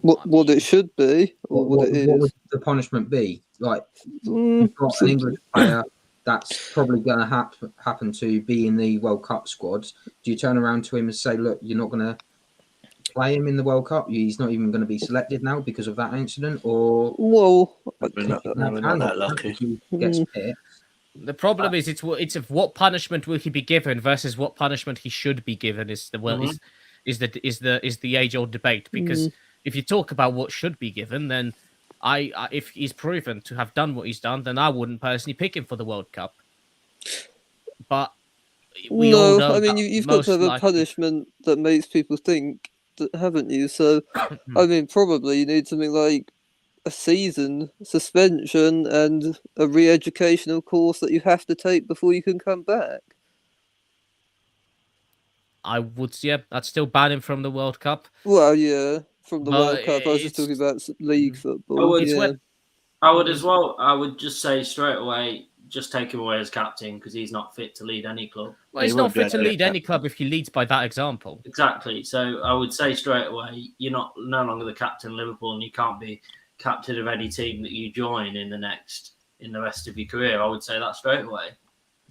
what it should be, or what it is? What would the punishment be? Like, you've got an English player that's probably going to happen to be in the World Cup squad. Do you turn around to him and say, look, you're not going to play him in the World Cup? He's not even going to be selected now because of that incident? Or we're not that lucky. Gets picked. The problem is it's of what punishment will he be given versus what punishment he should be given is the age old debate. Because if you talk about what should be given, then if he's proven to have done what he's done, then I wouldn't personally pick him for the World Cup. But we all know, I mean, you've got to have a punishment that makes people think, haven't you? So, I mean, probably you need something like a season suspension and a re-educational course that you have to take before you can come back. I would, I'd still ban him from the World Cup. Well, yeah, from the World Cup. I was just talking about league football. I would as well. I would just say straight away, just take him away as captain, because he's not fit to lead any club. Well, he's not fit to lead any club if he leads by that example. Exactly. So I would say straight away, you're no longer the captain of Liverpool, and you can't be captain of any team that you join in the rest of your career. I would say that straight away.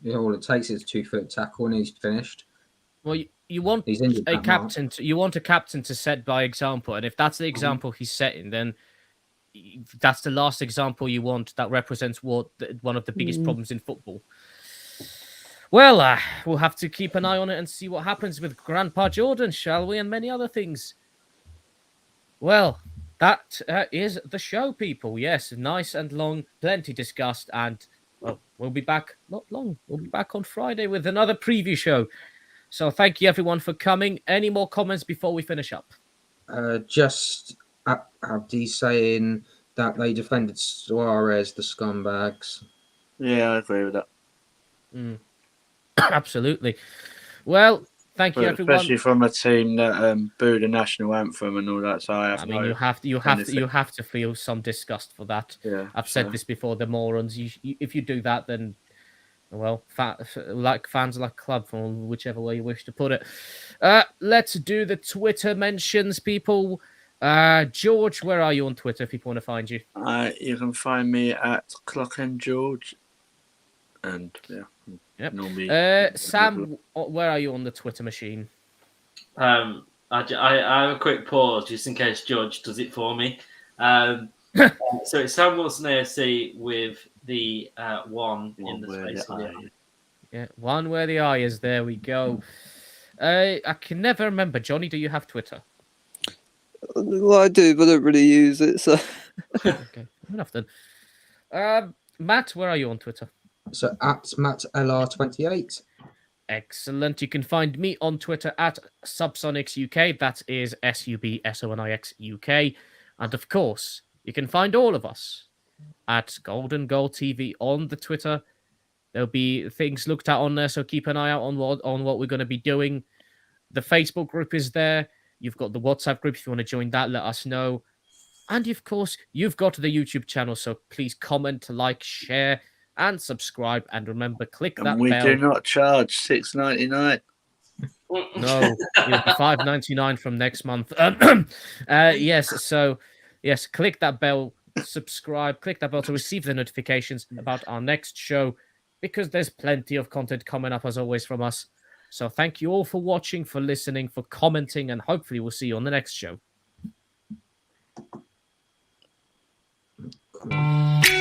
Yeah, all it takes is a 2-foot tackle and he's finished. Well, you want a captain to set by example, and if that's the example he's setting, then that's the last example you want that represents one of the biggest problems in football. Well, we'll have to keep an eye on it and see what happens with Grandpa Jordan, shall we, and many other things. Well, that is the show, people. Yes, nice and long, plenty discussed, and we'll be back. Not long. We'll be back on Friday with another preview show. So thank you, everyone, for coming. Any more comments before we finish up? Just Abdi saying that they defended Suarez, the scumbags. Yeah, I agree with that. Absolutely. Well, thank you, everyone. Especially from a team that booed the national anthem and all that. So you have to feel some disgust for that. Yeah, I've said this before. The morons. If you do that, then fans like club, from whichever way you wish to put it. Let's do the Twitter mentions, people. George, where are you on Twitter if people want to find you? You can find me at Clock and George. And yep. Normally, Sam, where are you on the Twitter machine? I have a quick pause just in case George does it for me. So it's Sam Wilson AFC with the one in the space of the eye. Yeah, one where the eye is. There we go. I can never remember. Johnny, do you have Twitter? Well, I do, but I don't really use it. So Okay, enough then. Matt, where are you on Twitter? So at MattLR28. Excellent. You can find me on Twitter at SubsonicsUK. That is SUBSONIXUK. And of course, you can find all of us at Golden Goal TV on the Twitter. There'll be things looked at on there, so keep an eye out on what we're going to be doing. The Facebook group is there. You've got the WhatsApp group. If you want to join that, let us know. And of course, you've got the YouTube channel, so please comment, like, share, and subscribe. And remember, click that And we bell. do not charge $6.99. No, it'll be $5.99 from next month. Yes, so yes, click that bell, subscribe, click that bell to receive the notifications about our next show, because there's plenty of content coming up as always from us. So thank you all for watching, for listening, for commenting, and hopefully we'll see you on the next show. Cool.